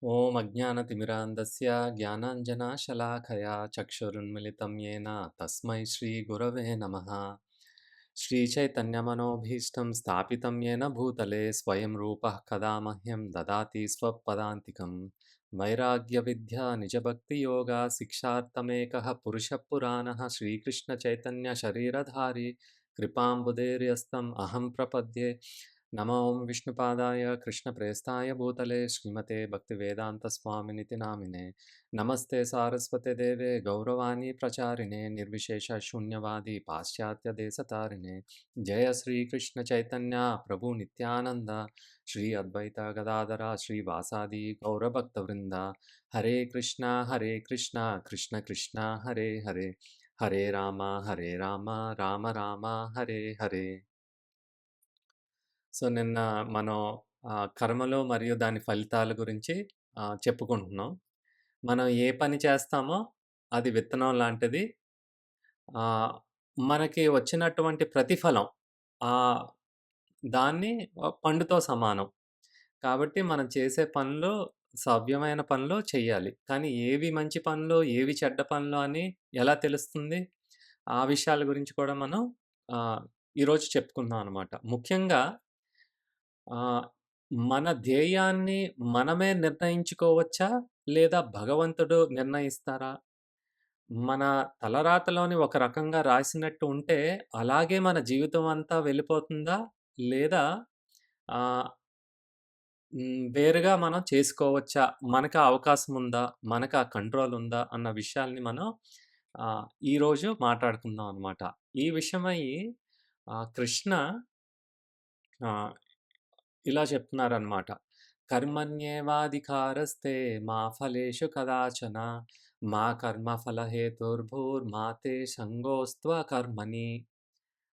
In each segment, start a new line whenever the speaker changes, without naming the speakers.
ॐ अज्ञानतिमिरान्धस्य ज्ञानाञ्जनशलाकया चक्षुरुन्मिलितं येन तस्मै श्रीगुरवे नमः। श्रीचैतन्यमनोभीष्टं स्थापितं येन भूतले स्वयं रूपः कदा मह्यं ददाति स्वपदान्तिकं। वैराग्यविद्या निजभक्तियोगा शिक्षार्थमेकः पुरुषः पुराणः श्रीकृष्णचैतन्यशरीरधारी कृपाम्बुधेर्यस्तम् अहं प्रपद्ये। नमो ॐ विष्णुपादाय कृष्णप्रेष्ठाय भूतले श्रीमते भक्तिवेदान्तस्वामिनिति नामिने। नमस्ते सारस्वते देवे गौरवाणी प्रचारिणे निर्विशेषशून्यवादी पाश्चात्यदेशतारिणे। जय श्रीकृष्ण चैतन्य प्रभु नित्यानन्द श्री अद्वैत गदाधर श्रीवासादि गौरभक्तवृन्द। हरे कृष्णा कृष्ण कृष्ण हरे हरे, हरे राम राम राम हरे हरे। సో, నిన్న మనం కర్మలు మరియు దాని ఫలితాల గురించి చెప్పుకుంటున్నాం. మనం ఏ పని చేస్తామో అది విత్తనం లాంటిది. ఆహ్, మనకి వచ్చినటువంటి ప్రతిఫలం ఆహ్, దాన్ని పండుతో సమానం. కాబట్టి మనం చేసే పనులు సవ్యమైన పనులు చెయ్యాలి. కానీ ఏవి మంచి పనులు, ఏవి చెడ్డ పనులు అని ఎలా తెలుస్తుంది? ఆ విషయాల గురించి కూడా మనం ఆహ్, ఈరోజు చెప్పుకుందాం అనమాట. ముఖ్యంగా ఆహ్, మన ధ్యేయాన్ని మనమే నిర్ణయించుకోవచ్చా? లేదా భగవంతుడు నిర్ణయిస్తారా? మన తలరాతలోని ఒక రకంగా రాసినట్టు ఉంటే, అలాగే మన జీవితం అంతా వెళ్ళిపోతుందా? లేదా ఆహ్, వేరుగా మనం చేసుకోవచ్చా? మనకా అవకాశం ఉందా? మనకా కంట్రోల్ ఉందా? అన్న విషయాల్ని మనం ఆహ్, ఈరోజు మాట్లాడుకుందాం అనమాట. ఈ విషయమై కృష్ణ ఆహ్, ఇలా చెప్తున్నారనమాట. కర్మణ్యేవాధికారస్తే మా ఫలేషు కదాచన మా కర్మఫలహేతుర్భూర్మా తే సంగోస్త్వ కర్మణి.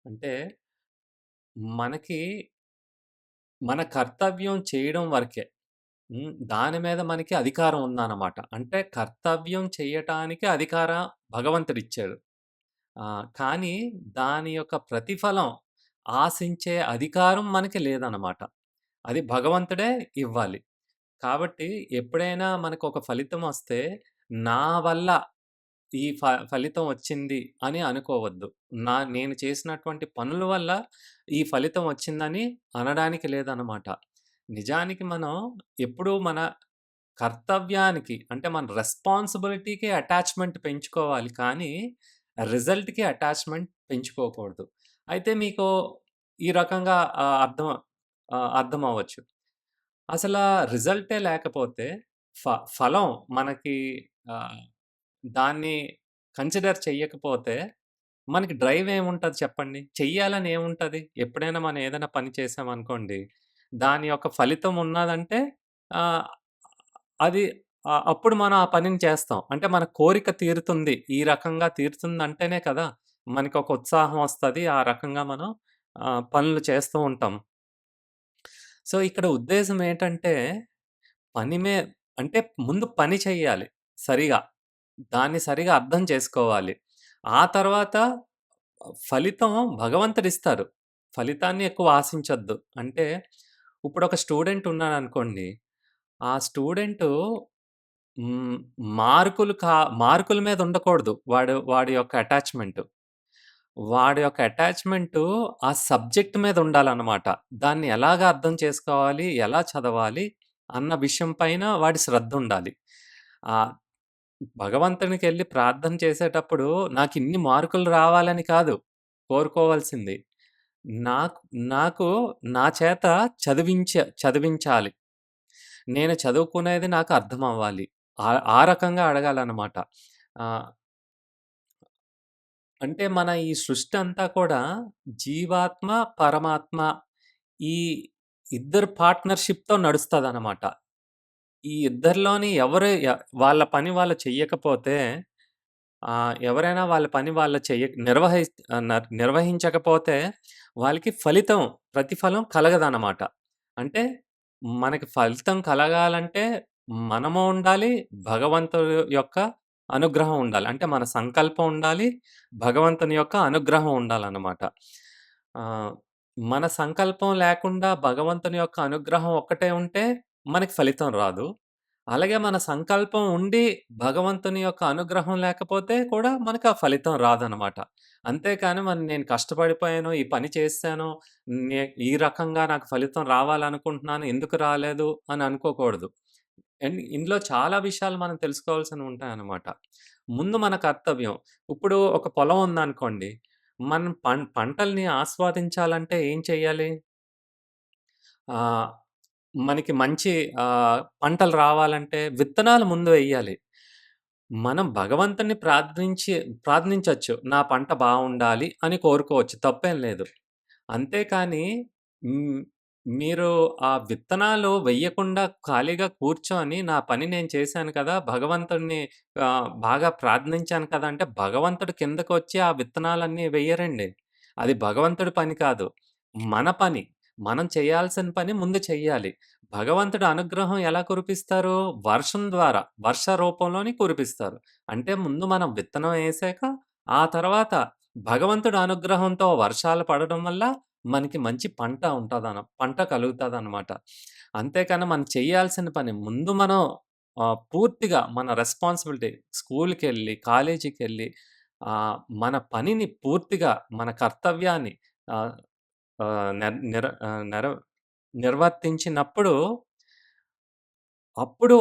అంటే మనకి మన కర్తవ్యం చేయడం వరకే. దాని మీద మనకి అధికారం ఉందన్నమాట. అంటే కర్తవ్యం చేయటానికి అధికారం భగవంతుడిచ్చాడు. కానీ దాని యొక్క ప్రతిఫలం ఆశించే అధికారం మనకి లేదనమాట. అది భగవంతుడే ఇవ్వాలి. కాబట్టి ఎప్పుడైనా మనకొక ఫలితమొస్తే, నా వల్ల ఈ ఫలితం వచ్చింది అని అనుకోవద్దు. నేను చేసినటువంటి పనుల వల్ల ఈ ఫలితం వచ్చిందని అనడానికి లేదనమాట. నిజానికి మనం ఎప్పుడూ మన కర్తవ్యానికి అంటే మన రెస్పాన్సిబిలిటీకి అటాచ్‌మెంట్ పెంచుకోవాలి కానీ, రిజల్ట్‌కి అటాచ్‌మెంట్ పెంచుకోకూడదు. అయితే మీకు ఈ రకంగా అర్థమవ్వచ్చు. అసలా రిజల్టే లేకపోతే ఫ ఫలం మనకి ఆహ్, దాన్ని కన్సిడర్ చెయ్యకపోతే మనకి డ్రైవ్ ఏముంటది చెప్పండి? చెయ్యాలని ఏముంటది? ఎప్పుడైనా మనం ఏదైనా పని చేశామనుకోండి, దాని యొక్క ఫలితం ఉన్నదంటే ఆహ్, అది అప్పుడు మనం ఆ పనిని చేస్తాం. అంటే మన కోరిక తీరుతుంది. ఈ రకంగా తీరుతుందంటేనే కదా! మనకొక ఉత్సాహం వస్తది. ఆ రకంగా మనం పనులు చేస్తూ ఉంటాం. సో, ఇక్కడ ఉద్దేశ్యం ఏంటంటే, పని మే అంటే ముందు పని చెయ్యాలి సరిగా. దాన్ని సరిగా అర్థం చేసుకోవాలి. ఆ తర్వాత ఫలితం భగవంతుడిస్తారు. ఫలితాన్ని ఎక్కువ ఆశించొద్దు. అంటే ఇప్పుడొక స్టూడెంట్ ఉన్నాడనుకోండి. ఆ స్టూడెంటు హ్మ్. మార్కుల మీద ఉండకూడదు. వాడి యొక్క అటాచ్‌మెంటు. వాడి యొక్క అటాచ్‌మెంటు ఆ సబ్జెక్ట్ మీద ఉండాలనమాట. దాన్ని ఎలాగా అర్థం చేసుకోవాలి, ఎలా చదవాలి అన్న విషయం పైన వాడి శ్రద్ధుండాలి. ఆహ్, భగవంతునికెళ్ళి ప్రార్థన చేసేటప్పుడు నాకిన్ని మార్కులు రావాలని కాదు కోరుకోవాల్సింది. నాకు నాకు నా చేత చదివించాలి. నేను చదువుకునేది నాకు అర్థమవ్వాలి. ఆ రకంగా అడగాలనమాట. ఆహ్, అంటే మన ఈ సృష్టి అంతా కూడా జీవాత్మ, పరమాత్మ ఈ ఇద్దరు పార్ట్‌నర్‌షిప్‌తో నడుస్తదనమాట. ఈ ఇద్దరిలోని ఎవరు వాళ్ళ పని వాళ్ళు చెయ్యకపోతే ఎవరైనా వాళ్ళ పని వాళ్ళు నిర్వహించకపోతే వాళ్ళకి ప్రతిఫలం కలగదనమాట. అంటే మనకి ఫలితం కలగాలంటే మనము ఉండాలి, భగవంతుడు యొక్క అనుగ్రహం ఉండాలి. అంటే మన సంకల్పం ఉండాలి, భగవంతుని యొక్క అనుగ్రహం ఉండాలనమాట. ఆహ్, మన సంకల్పం లేకుండా భగవంతుని యొక్క అనుగ్రహం ఒక్కటే ఉంటే మనకి ఫలితం రాదు. అలాగే మన సంకల్పం ఉండి, భగవంతుని యొక్క అనుగ్రహం లేకపోతే కూడా మనకు ఆ ఫలితం రాదనమాట. అంతేకాని మరి నేను కష్టపడిపోయాను, ఈ పని చేశాను, ఈ రకంగా నాకు ఫలితం రావాలనుకుంటున్నాను, ఎందుకు రాలేదు అని అనుకోకూడదు. అండ్ ఇందులో చాలా విషయాలు మనం తెలుసుకోవాల్సినవి ఉంటాయన్నమాట. ముందు మన కర్తవ్యం. ఇప్పుడు ఒక పొలం ఉందనుకోండి. మనం పంటల్ని ఆస్వాదించాలంటే ఏం చేయాలి? ఆహ్, మనకి మంచి పంటలు రావాలంటే విత్తనాలు ముందు వెయ్యాలి. మనం భగవంతుడిని ప్రార్థించొచ్చు. నా పంట బావుండాలి అని కోరుకోవచ్చు. తప్పేం లేదు. అంతేకానీ హ్మ్. మీరు ఆ విత్తనాలు వెయ్యకుండా ఖాళీగా కూర్చొని, నా పని నేను చేశాను కదా! భగవంతుడిని బాగా ప్రార్థించాను కదా! అంటే భగవంతుడు కిందకొచ్చి ఆ విత్తనాలన్నీ వెయ్యరండి. అది భగవంతుడి పని కాదు. మన పని. మనం చేయాల్సిన పని ముందు చెయ్యాలి. భగవంతుడి అనుగ్రహం ఎలా కురిపిస్తారు? వర్షం ద్వారా, వర్ష రూపంలోని కురిపిస్తారు. అంటే ముందు మనం విత్తనం ఏసాక, ఆ తర్వాత భగవంతుడి అనుగ్రహంతో వర్షాలు పడడం వల్ల మనకి మంచి పంట కలుగుతదనమాట. అంతేకాని మనం చేయాల్సిన పని ముందు మనం పూర్తిగా మన రెస్పాన్సిబిలిటీ స్కూలుకెళ్ళి, కాలేజీకెళ్ళి మన పనిని పూర్తిగా మన కర్తవ్యాన్ని ఆహ్, ఆహ్, నెర్ నిర ఆహ్, నెర నిర్వర్తించినప్పుడు అప్పుడు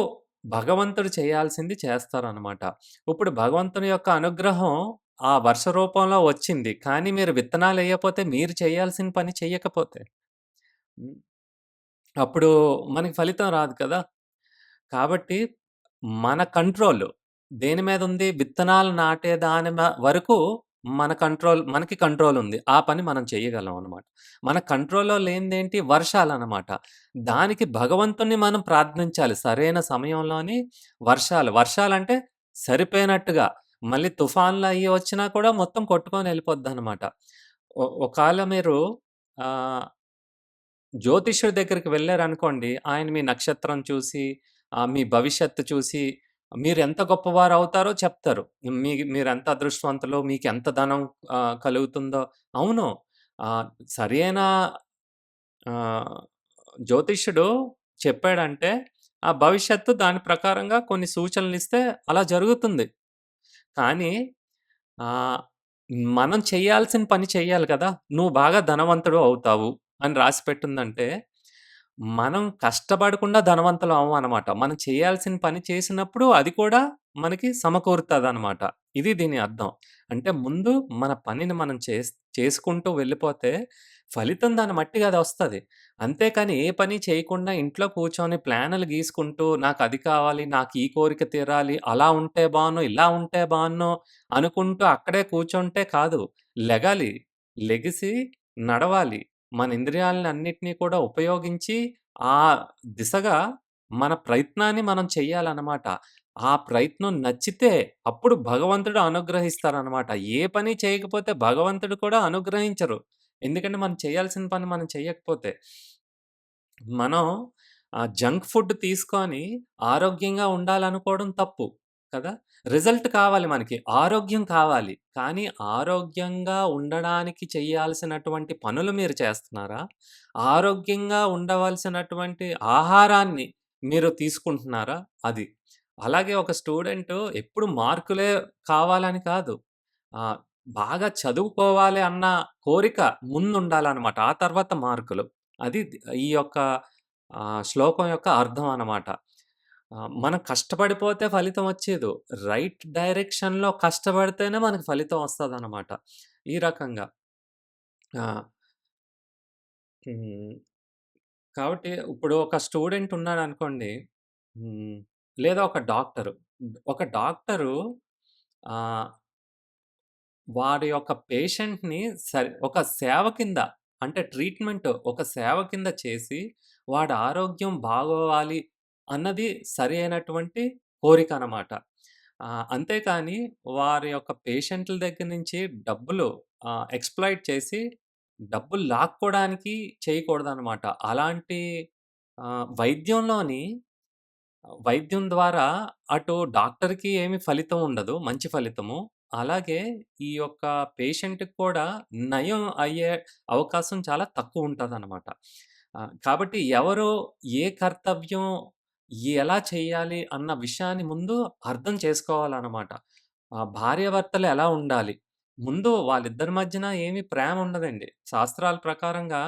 భగవంతుడు చేయాల్సింది చేస్తారనమాట. ఇప్పుడు భగవంతుని యొక్క అనుగ్రహం ఆ వర్ష రూపంలో వచ్చింది. కానీ మీరు విత్తనాలెయ్యపోతే, మీరు చేయాల్సిన పని చెయ్యకపోతే, హ్మ్. అప్పుడు మనకి ఫలితం రాదు కదా! కాబట్టి మన కంట్రోల్ దేని మీదుంది? విత్తనాలు నాటే దాని వరకు మనకి కంట్రోల్ ఉంది. ఆ పని మనం చేయగలం అన్నమాట. మన కంట్రోల్‌లో లేనిదేంటి? వర్షాలన్నమాట. దానికి భగవంతుడిని మనం ప్రార్థించాలి. సరైన సమయంలోని వర్షాలంటే సరిపోయినట్టుగా. మళ్ళీ తుఫాన్‌లు అయ్యి వచ్చినా కూడా మొత్తం కొట్టుకొని ఎళ్ళిపోద్దన్నమాట. ఒకాళ మీరు ఆహ్ జ్యోతిష్యుడి దగ్గరికి వెళ్లారనుకోండి, ఆయన మీ నక్షత్రం చూసి, మీ భవిష్యత్తు చూసి, మీరెంత గొప్పవారవుతారో చెప్తారు. మీరెంత అదృష్టవంతులో, మీకెంత ధనం కలుగుతుందో అవును. ఆహ్, సరియైన ఆహ్, జ్యోతిష్యుడు చెప్పాడంటే, ఆ భవిష్యత్తు దాని ప్రకారంగా కొన్ని సూచనలిస్తే అలా జరుగుతుంది. కానీ ఆహ్, మనం చేయాల్సిన పని చెయ్యాలి కదా! నువ్వు బాగా ధనవంతుడు అవుతావు అని రాసిపెట్టుందంటే, మనం కష్టపడకుండా ధనవంతులం అవ్వమనమాట. మనం చేయాల్సిన పని చేసినప్పుడు అది కూడా మనకి సమకూరుతదనమాట. ఇది దీని అర్థం. అంటే ముందు మన పనిని మనం చేసుకుంటూ వెళ్ళిపోతే ఫలితం దాన్ని మట్టిగా అదొస్తది. అంతేకాని ఏ పని చేయకుండా ఇంట్లో కూర్చొని ప్లానులు గీసుకుంటూ నాకది కావాలి, నాకు ఈ కోరిక తీరాలి, అలా ఉంటే బావున్ను, ఇలా ఉంటే బావున్ను అనుకుంటూ అక్కడే కూర్చుంటే కాదు. లెగాలి. లెగిసి నడవాలి. మన ఇంద్రియాలనన్నిటిని కూడా ఉపయోగించి ఆ దిశగా మన ప్రయత్నాన్ని మనం చెయ్యాలనమాట. ఆ ప్రయత్నం నచ్చితే అప్పుడు భగవంతుడు అనుగ్రహిస్తారనమాట. ఏ పని చేయకపోతే భగవంతుడు కూడా అనుగ్రహించరు. ఎందుకంటే మనం చేయాల్సిన పని మనం చెయ్యకపోతే. మనం జంక్ ఫుడ్ తీసుకొని ఆరోగ్యంగా ఉండాలనుకోవడం తప్పు కదా! రిజల్ట్ కావాలి మనకి. ఆరోగ్యం కావాలి. కానీ ఆరోగ్యంగా ఉండడానికి చేయాల్సినటువంటి పనులు మీరు చేస్తున్నారా? ఆరోగ్యంగా ఉండవలసినటువంటి ఆహారాన్ని మీరు తీసుకుంటున్నారా? అది. అలాగే ఒక స్టూడెంటు ఎప్పుడు మార్కులే కావాలని కాదు. ఆహ్, బాగా చదువుకోవాలి అన్న కోరిక ముందుండాలనమాట. ఆ తర్వాత మార్కులు. అది ఈ యొక్క శ్లోకం యొక్క అర్థం అనమాట. మనం కష్టపడిపోతే ఫలితం వచ్చేదు. రైట్ డైరెక్షన్‌లో కష్టపడితేనే మనకు ఫలితం వస్తదనమాట. ఈ రకంగా. ఆ! హ్మ్. కాబట్టి ఇప్పుడు ఒక స్టూడెంట్ ఉన్నాడనుకోండి. హ్మ్. లేదా ఒక డాక్టరు. ఒక డాక్టరు ఆహ్, వాడి యొక్క పేషెంట్‌ని ఒక సేవ కింద అంటే ట్రీట్‌మెంట్ ఒక సేవ కింద చేసి, వాడి ఆరోగ్యం బాగోవాలి అన్నది సరి అయినటువంటి కోరికనమాట. అంతేకాని వారి యొక్క పేషెంట్‌ల దగ్గర నుంచి డబ్బులు ఎక్స్‌ప్లాయిట్ చేసి, డబ్బులు లాక్కోడానికి చేయకూడదనమాట. అలాంటి వైద్యంలోని వైద్యం ద్వారా అటు డాక్టర్‌కి ఏమి ఫలితం ఉండదు. మంచి ఫలితము. అలాగే ఈ యొక్క పేషెంట్‌కి కూడా నయం అయ్యే అవకాశం చాలా తక్కువుంటదనమాట. కాబట్టి ఎవరు ఏ కర్తవ్యం ఎలా చేయాలి అన్న విషయాన్ని ముందు అర్థం చేసుకోవాలనమాట. భార్యాభర్తలు ఎలా ఉండాలి? ముందు వాళ్ళిద్దరి మధ్యన ఏమి ప్రేమ ఉండదండి. శాస్త్రాల ప్రకారంగా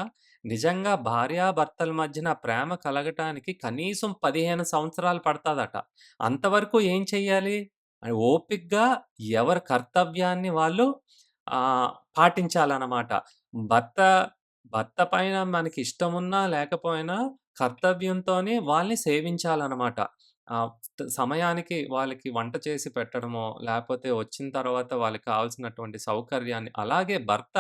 నిజంగా భార్యాభర్తల మధ్యన ప్రేమ కలగటానికి కనీసం 15 సంవత్సరాలు పడతాదట. అంతవరకు ఏం చెయ్యాలి? ఓపికగా ఎవరి కర్తవ్యాన్ని వాళ్ళు పాటించాలనమాట. భర్త భర్త పైన మనకిష్టమున్నా లేకపోయినా కర్తవ్యంతోనే వాళ్ళని సేవించాలనమాట. ఆహ్, సమయానికి వాళ్ళకి వంట చేసి పెట్టడమో, లేపోతే వచ్చిన తర్వాత వాళ్ళకి కావాల్సినటువంటి సౌకర్యాన్ని అలాగే భర్త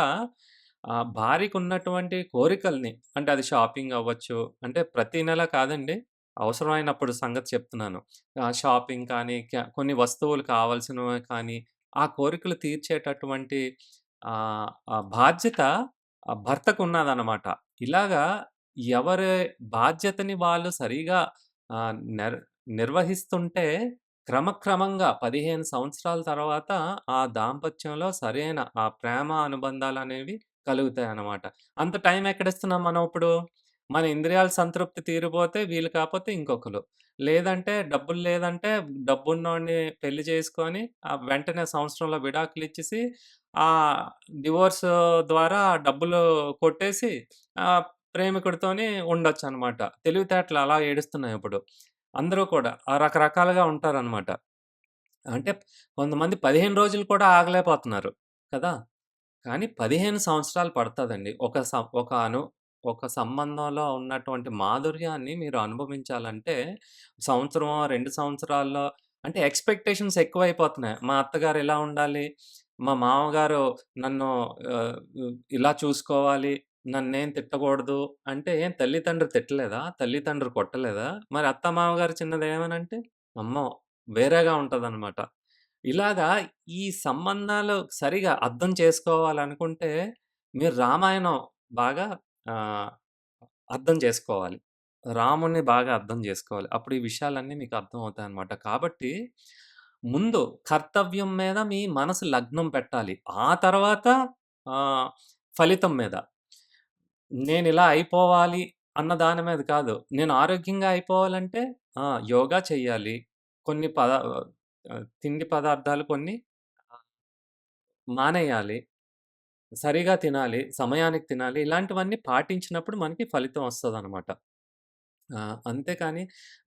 భార్యకున్నటువంటి కోరికల్ని అంటే అది షాపింగ్ అవ్వచ్చు, అంటే ప్రతి నెల కాదండి. అవసరమైనప్పుడు సంగతి చెప్తున్నాను. షాపింగ్ కానీ, కొన్ని వస్తువులు కావాల్సినవి కానీ, ఆ కోరికలు తీర్చేటటువంటి బాధ్యత భర్తకున్నదనమాట. ఇలాగా ఎవరి బాధ్యతని వాళ్ళు సరిగా ఆహ్, నెర్ నిర్వహిస్తుంటే క్రమక్రమంగా 15 సంవత్సరాల తర్వాత ఆ దాంపత్యంలో సరైన ఆ ప్రేమ అనుబంధాలనేవి కలుగుతాయన్నమాట. అంత టైం ఎక్కడిస్తున్నాం మనం ఇప్పుడు? మన ఇంద్రియాల సంతృప్తి తీరిపోతే వీళ్ళు కాపోతే ఇంకొకళ్ళు. లేదంటే డబ్బులు లేదంటే డబ్బున్నోడిని పెళ్లి చేసుకొని వెంటనే సంవత్సరంలో విడాకులిచ్చేసి ఆహ్, డివోర్స్ ద్వారా డబ్బులు కొట్టేసి ప్రేమికుడితోని ఉండొచ్చనమాట. తెలివితేటలు అలా ఏడుస్తున్నాయిప్పుడు. అందరూ కూడా రకరకాలుగా ఉంటారనమాట. అంటే కొంతమంది 15 రోజులు కూడా ఆగలేకపోతున్నారు కదా! కానీ 15 సంవత్సరాలు పడతదండి. ఒక సంబంధంలో ఉన్నటువంటి మాధుర్యాన్ని మీరు అనుభవించాలంటే సంవత్సరమో, 2 సంవత్సరాల్లో అంటే ఎక్స్‌పెక్టేషన్స్ ఎక్కువైపోతున్నాయి. మా అత్తగారు ఇలా ఉండాలి, మా మామగారు నన్ను ఆహ్, ఇలా చూసుకోవాలి, నన్నేం తిట్టకూడదు అంటే ఏం తల్లితండ్రి తిట్టలేదా? తల్లితండ్రి కొట్టలేదా? మరి అత్త, మామగారు చిన్నదేమనంటే అమ్మో! వేరేగా ఉంటదనమాట. ఇలాగా ఈ సంబంధాలు సరిగా అర్థం చేసుకోవాలనుకుంటే, మీరు రామాయణం బాగా ఆహ్, అర్థం చేసుకోవాలి. రాముడిని బాగా అర్థం జేసుకోవాలి. అప్పుడు ఈ విషయాలన్నీ మీకు అర్థమవుతాయనమాట. కాబట్టి ముందు కర్తవ్యం మీద మీ మనసు లగ్నం పెట్టాలి. ఆ తర్వాత ఆహ్, ఫలితం మీద. నేనిలా అయిపోవాలి అన్న దాని మీద కాదు. నేను ఆరోగ్యంగా అయిపోవాలంటే యోగా చెయ్యాలి. కొన్ని తిండి పదార్థాలు కొన్ని మానేయాలి. సరిగా తినాలి. సమయానికి తినాలి. ఇలాంటివన్నీ పాటించినప్పుడు మనకి ఫలితం వస్తదనమాట. అంతేకాని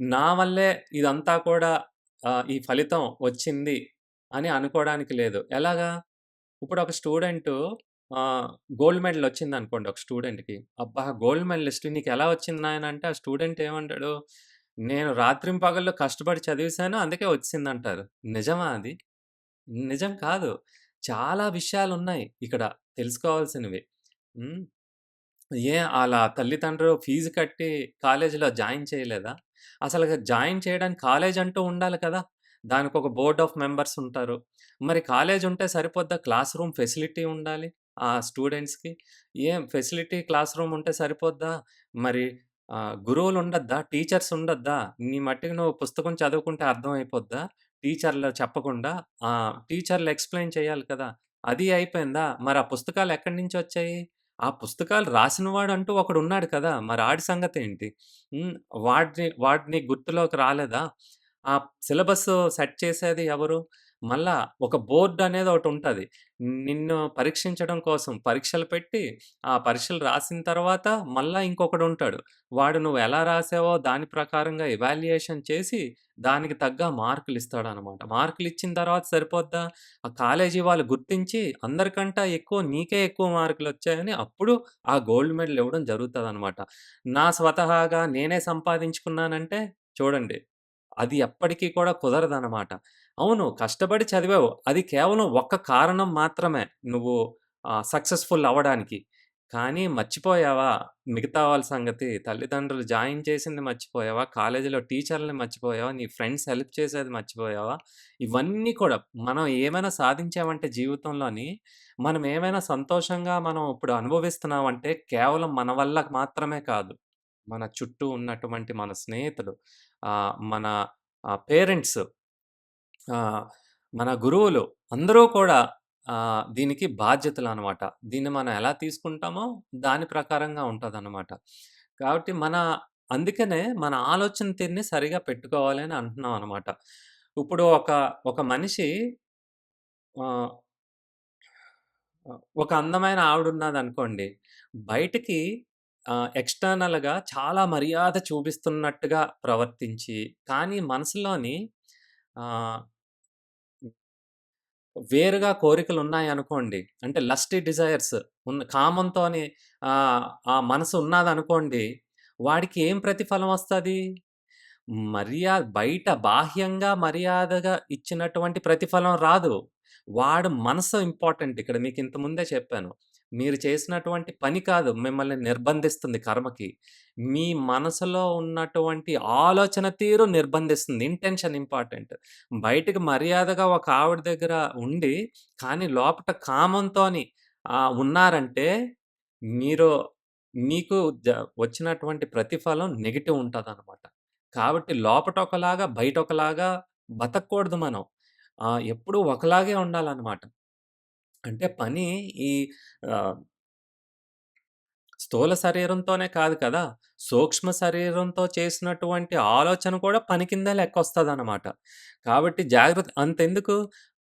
నా వల్లే ఇదంతా కూడా ఈ ఫలితం వచ్చింది అని అనుకోవడానికి లేదు. ఎలాగా? ఇప్పుడొక స్టూడెంటు ఆహ్, గోల్డ్ మెడల్ వచ్చిందనుకోండి ఒక స్టూడెంట్‌కి. "అబ్బా! గోల్డ్ మెడలిస్ట్ నీకెలా వచ్చింది నాయనా" అంటే ఆ స్టూడెంట్ ఏమంటాడు? "నేను రాత్రింపగళ్ళు కష్టపడి చదివేశాను అందుకే వచ్చిందంటారు." నిజమా అది? నిజం కాదు. చాలా విషయాలున్నాయి ఇక్కడ తెలుసుకోవాల్సినవి. హ్మ్. ఆళ్ళ తల్లిదండ్రులు ఫీజు కట్టి కాలేజీలో జాయిన్ చేయలేదా? అసలుగా జాయిన్ చేయడానికి కాలేజ్ అంటూ ఉండాలి కదా! దానికొక బోర్డ్ ఆఫ్ మెంబర్స్ ఉంటారు. మరి కాలేజ్ ఉంటే సరిపోద్దా? క్లాస్ రూమ్ ఫెసిలిటీ ఉండాలి ఆ స్టూడెంట్స్‌కి. ఏం ఫెసిలిటీ క్లాస్ రూమ్ ఉంటే సరిపోద్దా? మరి గురువులు ఉండొద్దా? టీచర్స్ ఉండొద్దా? నీ మట్టికి నువ్వు పుస్తకం చదువుకుంటే అర్థమైపోద్దా? టీచర్లు చెప్పకుండా? టీచర్లు ఎక్స్‌ప్లెయిన్ చేయాలి కదా! అది అయిపోయిందా? మరి ఆ పుస్తకాలు ఎక్కడి నుంచొచ్చాయి? ఆ పుస్తకాలు రాసినవాడంటూ ఒకడున్నాడు కదా! మరి ఆడి సంగతేంటి? హ్మ్. వాడిని గుర్తులోకి రాలేదా? ఆ సిలబస్ సెట్ చేసేది ఎవరు? మళ్ళా ఒక బోర్డ్ అనేది ఒకటుంటది. నిన్ను పరీక్షించడం కోసం పరీక్షలు పెట్టి, ఆ పరీక్షలు రాసిన తర్వాత మళ్ళా ఇంకొకడుంటాడు. వాడు నువ్వెలా రాసావో దాని ప్రకారంగా ఎవాల్యుయేషన్ చేసి, దానికి తగ్గ మార్కులిస్తాడనమాట. మార్కులిచ్చిన తర్వాత సరిపోద్దా? ఆ కాలేజీ వాళ్ళు గుర్తించి అందరికంటా ఎక్కువ నీకే ఎక్కువ మార్కులొచ్చాయని అప్పుడు ఆ గోల్డ్ మెడల్ ఇవ్వడం జరుగుతదనమాట. నా స్వతహాగా నేనే సంపాదించుకున్నానంటే చూడండి. అది ఎప్పటికి కూడా కుదరదనమాట. అవును. కష్టపడి చదివావు. అది కేవలం ఒక్క కారణం మాత్రమే నువ్వు సక్సెస్‌ఫుల్ అవ్వడానికి. కానీ మర్చిపోయావా మిగతా వాళ్ళ సంగతి? తల్లిదండ్రులు జాయిన్ చేసింది మర్చిపోయావా? కాలేజీలో టీచర్‌లని మర్చిపోయావా? నీ ఫ్రెండ్స్ హెల్ప్ చేసేది మర్చిపోయావా? ఇవన్నీ కూడా మనం ఏమైనా సాధించామంటే జీవితంలోని, మనం ఏమైనా సంతోషంగా మనం ఇప్పుడు అనుభవిస్తున్నామంటే కేవలం మన వల్ల మాత్రమే కాదు. మన చుట్టూ ఉన్నటువంటి మన స్నేహితులు, మన పేరెంట్స్, ఆహ్, మన గురువులు అందరూ కూడా దీనికి బాధ్యతలనమాట. దీన్ని మనం ఎలా తీసుకుంటామో దాని ప్రకారంగా ఉంటదనమాట. కాబట్టి మన అందుకనే మన ఆలోచన తీరుని సరిగా పెట్టుకోవాలి అని అంటున్నాం అనమాట. ఇప్పుడు ఒక మనిషి ఆహ్, ఒక అందమైన ఆవిడున్నదనుకోండి. బయటికి ఎక్స్‌టర్నల్‌గా చాలా మర్యాద చూపిస్తున్నట్టుగా ప్రవర్తించి, కానీ మనసులోని ఆహ్, వేరుగా కోరికలున్నాయనుకోండి. అంటే లస్టీ డిజైర్స్ కామంతోని ఆ మనసు ఉన్నాదనుకోండి. వాడికి ఏం ప్రతిఫలం వస్తది? బయట బాహ్యంగా మర్యాదగా ఇచ్చినటువంటి ప్రతిఫలం రాదు. వాడు మనసు ఇంపార్టెంట్ ఇక్కడ. మీకింత ముందే చెప్పాను. మీరు చేసినటువంటి పని కాదు మిమ్మల్ని నిర్బంధిస్తుంది కర్మకి. మీ మనసులో ఉన్నటువంటి ఆలోచన తీరు నిర్బంధిస్తుంది. Intention important. బయటకి మర్యాదగా ఒక ఆవిడ దగ్గర ఉండి, కానీ లోపట కామంతోని ఉన్నారంటే మీరు మీకు జ వచ్చినటువంటి ప్రతిఫలం నెగెటివ్ ఉంటదనమాట. కాబట్టి లోపట ఒకలాగా, బయట ఒకలాగా బతకూడదు మనం. ఎప్పుడూ ఒకలాగే ఉండాలనమాట. అంటే పని ఈ ఆహ్, స్థూల శరీరంతోనే కాదు కదా! సూక్ష్మ శరీరంతో చేసినటువంటి ఆలోచన కూడా పని కిందే లెక్కొస్తదనమాట. కాబట్టి అంతెందుకు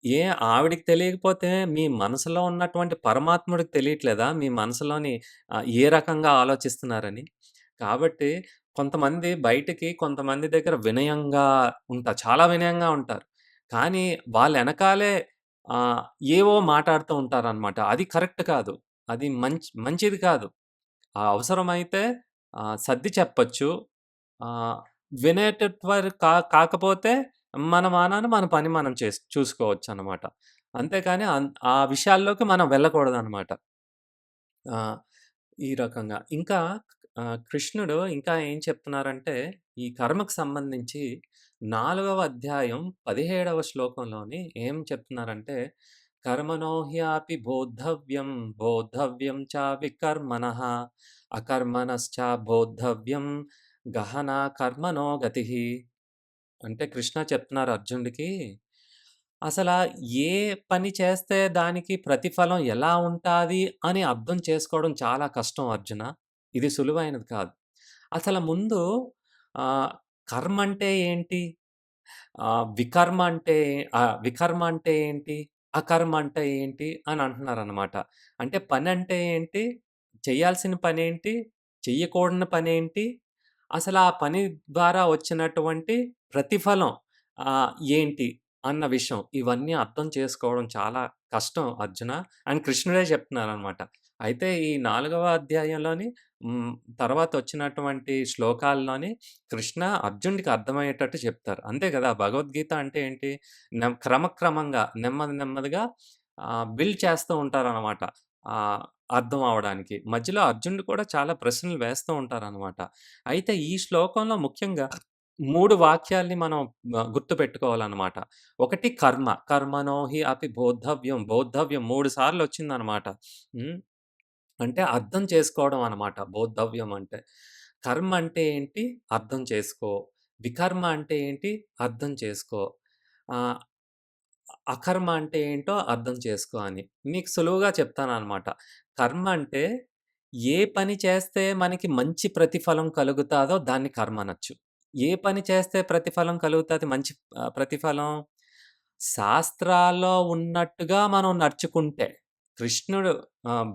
ఏ ఆవిడకి తెలియకపోతే మీ మనసులో ఉన్నటువంటి పరమాత్ముడికి తెలియట్లేదా? మీ మనసులోని ఏ రకంగా ఆలోచిస్తున్నారని? కాబట్టి కొంతమంది దగ్గర వినయంగా చాలా వినయంగా ఉంటారు. కానీ వాళ్ళెనకాలే ఆహ్, ఏవో మాటాడుతూ ఉంటారనమాట. అది కరెక్ట్ కాదు. అది మంచిది కాదు. అవసరమైతే సర్ది చెప్పొచ్చు. ఆహ్, వినేటటువంటి కాకపోతే మన మానాన మన పని మనం చూసుకోవచ్చనమాట. అంతేకాని ఆ విషయాల్లోకి మనం వెళ్ళకూడదనమాట. ఆ! ఈ రకంగా. ఇంకా కృష్ణుడు ఇంకా ఏం చెప్తున్నారంటే, ఈ కర్మకు సంబంధించి 4వ అధ్యాయం 17వ శ్లోకంలోని ఏం చెప్తున్నారంటే, "కర్మణో హ్యాపి బోద్ధవ్యం, బోద్ధవ్యం చ వికర్మణః, అకర్మణశ్చ బోద్ధవ్యం, గహనా కర్మణో గతిః." అంటే కృష్ణ చెప్తున్నారు అర్జునుడికి, అసలా ఏ పని చేస్తే దానికి ప్రతిఫలం ఎలా ఉంటాది అని అర్థం చేసుకోవడం చాలా కష్టం అర్జున. ఇది సులువైనది కాదు. అసల ముందు ఆహ్, కర్మంటే ఏంటి? వికర్మ అంటే ఏంటి? అకర్మ అంటే ఏంటి? అని అంటున్నారనమాట. అంటే పనంటే ఏంటి? చేయాల్సిన పనేంటి? చెయ్యకూడని పనేంటి? అసలా పని ద్వారా వచ్చినటువంటి ప్రతిఫలం ఏంటి? అన్న విషయం. ఇవన్నీ అర్థం చేసుకోవడం చాలా కష్టం అర్జున అని కృష్ణుడే చెప్తున్నారనమాట. అయితే ఈ 4వ అధ్యాయంలోని హ్మ్. తర్వాతొచ్చినటువంటి శ్లోకాల్లోని కృష్ణ అర్జునుడికి అర్థమయ్యేటట్టు చెప్తారు. అంతే గదా! భగవద్గీత అంటే ఏంటి? క్రమక్రమంగా నెమ్మదిగా బిల్డ్ చేస్తూ ఉంటారనమాట. ఆహ్, అర్థం అవ్వడానికి. మధ్యలో అర్జునుడు కూడా చాలా ప్రశ్నలు వేస్తూ ఉంటారనమాట. అయితే ఈ శ్లోకంలో ముఖ్యంగా 3 వాక్యాల్ని మనం గుర్తుపెట్టుకోవాలనమాట. ఒకటి కర్మ. కర్మణో హి అపి బోద్ధవ్యం. బోద్ధవ్యం 3 సార్లొచ్చిందనమాట. హ్మ్. అంటే అర్థం చేసుకోవడం అనమాట బోద్ధవ్యం అంటే. కర్మ అంటే ఏంటి? అర్థం చేసుకో. వికర్మ అంటే ఏంటి? అర్థం చేసుకో. ఆహ్, అకర్మ అంటే ఏంటో అర్థం చేసుకో అని. మీకు సులువుగా చెప్తాననమాట. కర్మ అంటే ఏ పని చేస్తే మనకి మంచి ప్రతిఫలం కలుగుతాదో దాన్ని కర్మ అనొచ్చు. ఏ పని చేస్తే ప్రతిఫలం కలుగుతది మంచి ప్రతిఫలం? శాస్త్రాల్లో ఉన్నట్టుగా మనం నడుచుకుంటే. కృష్ణుడు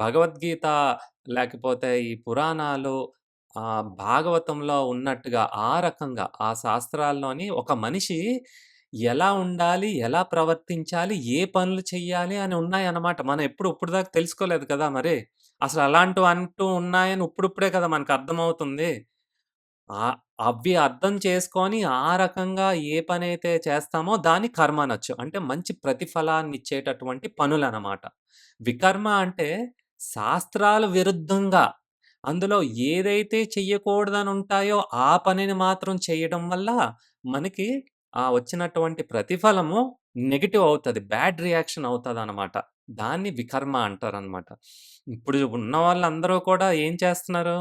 భగవద్గీత లేకపోతే ఈ పురాణాలు భాగవతంలో ఉన్నట్టుగా ఆ రకంగా ఆ శాస్త్రాల్లోని ఒక మనిషి ఎలా ఉండాలి? ఎలా ప్రవర్తించాలి? ఏ పనులు చెయ్యాలి? అని ఉన్నాయన్నమాట. మనం ఎప్పుడు ఇప్పటిదాకా తెలుసుకోలేదు కదా మరి. అసలు అలాంటివంటూ ఉన్నాయని ఇప్పుడిప్పుడే కదా మనకర్థమవుతుంది. ఆహ్, అవి అర్థం చేసుకొని ఆ రకంగా ఏ పనైతే చేస్తామో దాన్ని కర్మ అనొచ్చు. అంటే మంచి ప్రతిఫలాన్నిచ్చేటటువంటి పనులనమాట. వికర్మ అంటే శాస్త్రాల విరుద్ధంగా అందులో ఏదైతే చెయ్యకూడదనుంటాయో ఆ పనిని మాత్రం చేయడం వల్ల మనకి వచ్చినటువంటి ప్రతిఫలము నెగెటివ్ అవుతది. బ్యాడ్ రియాక్షన్ అవుతదనమాట. దాన్ని వికర్మ అంటారనమాట. ఇప్పుడు ఉన్న వాళ్ళందరూ కూడా ఏం చేస్తున్నారు?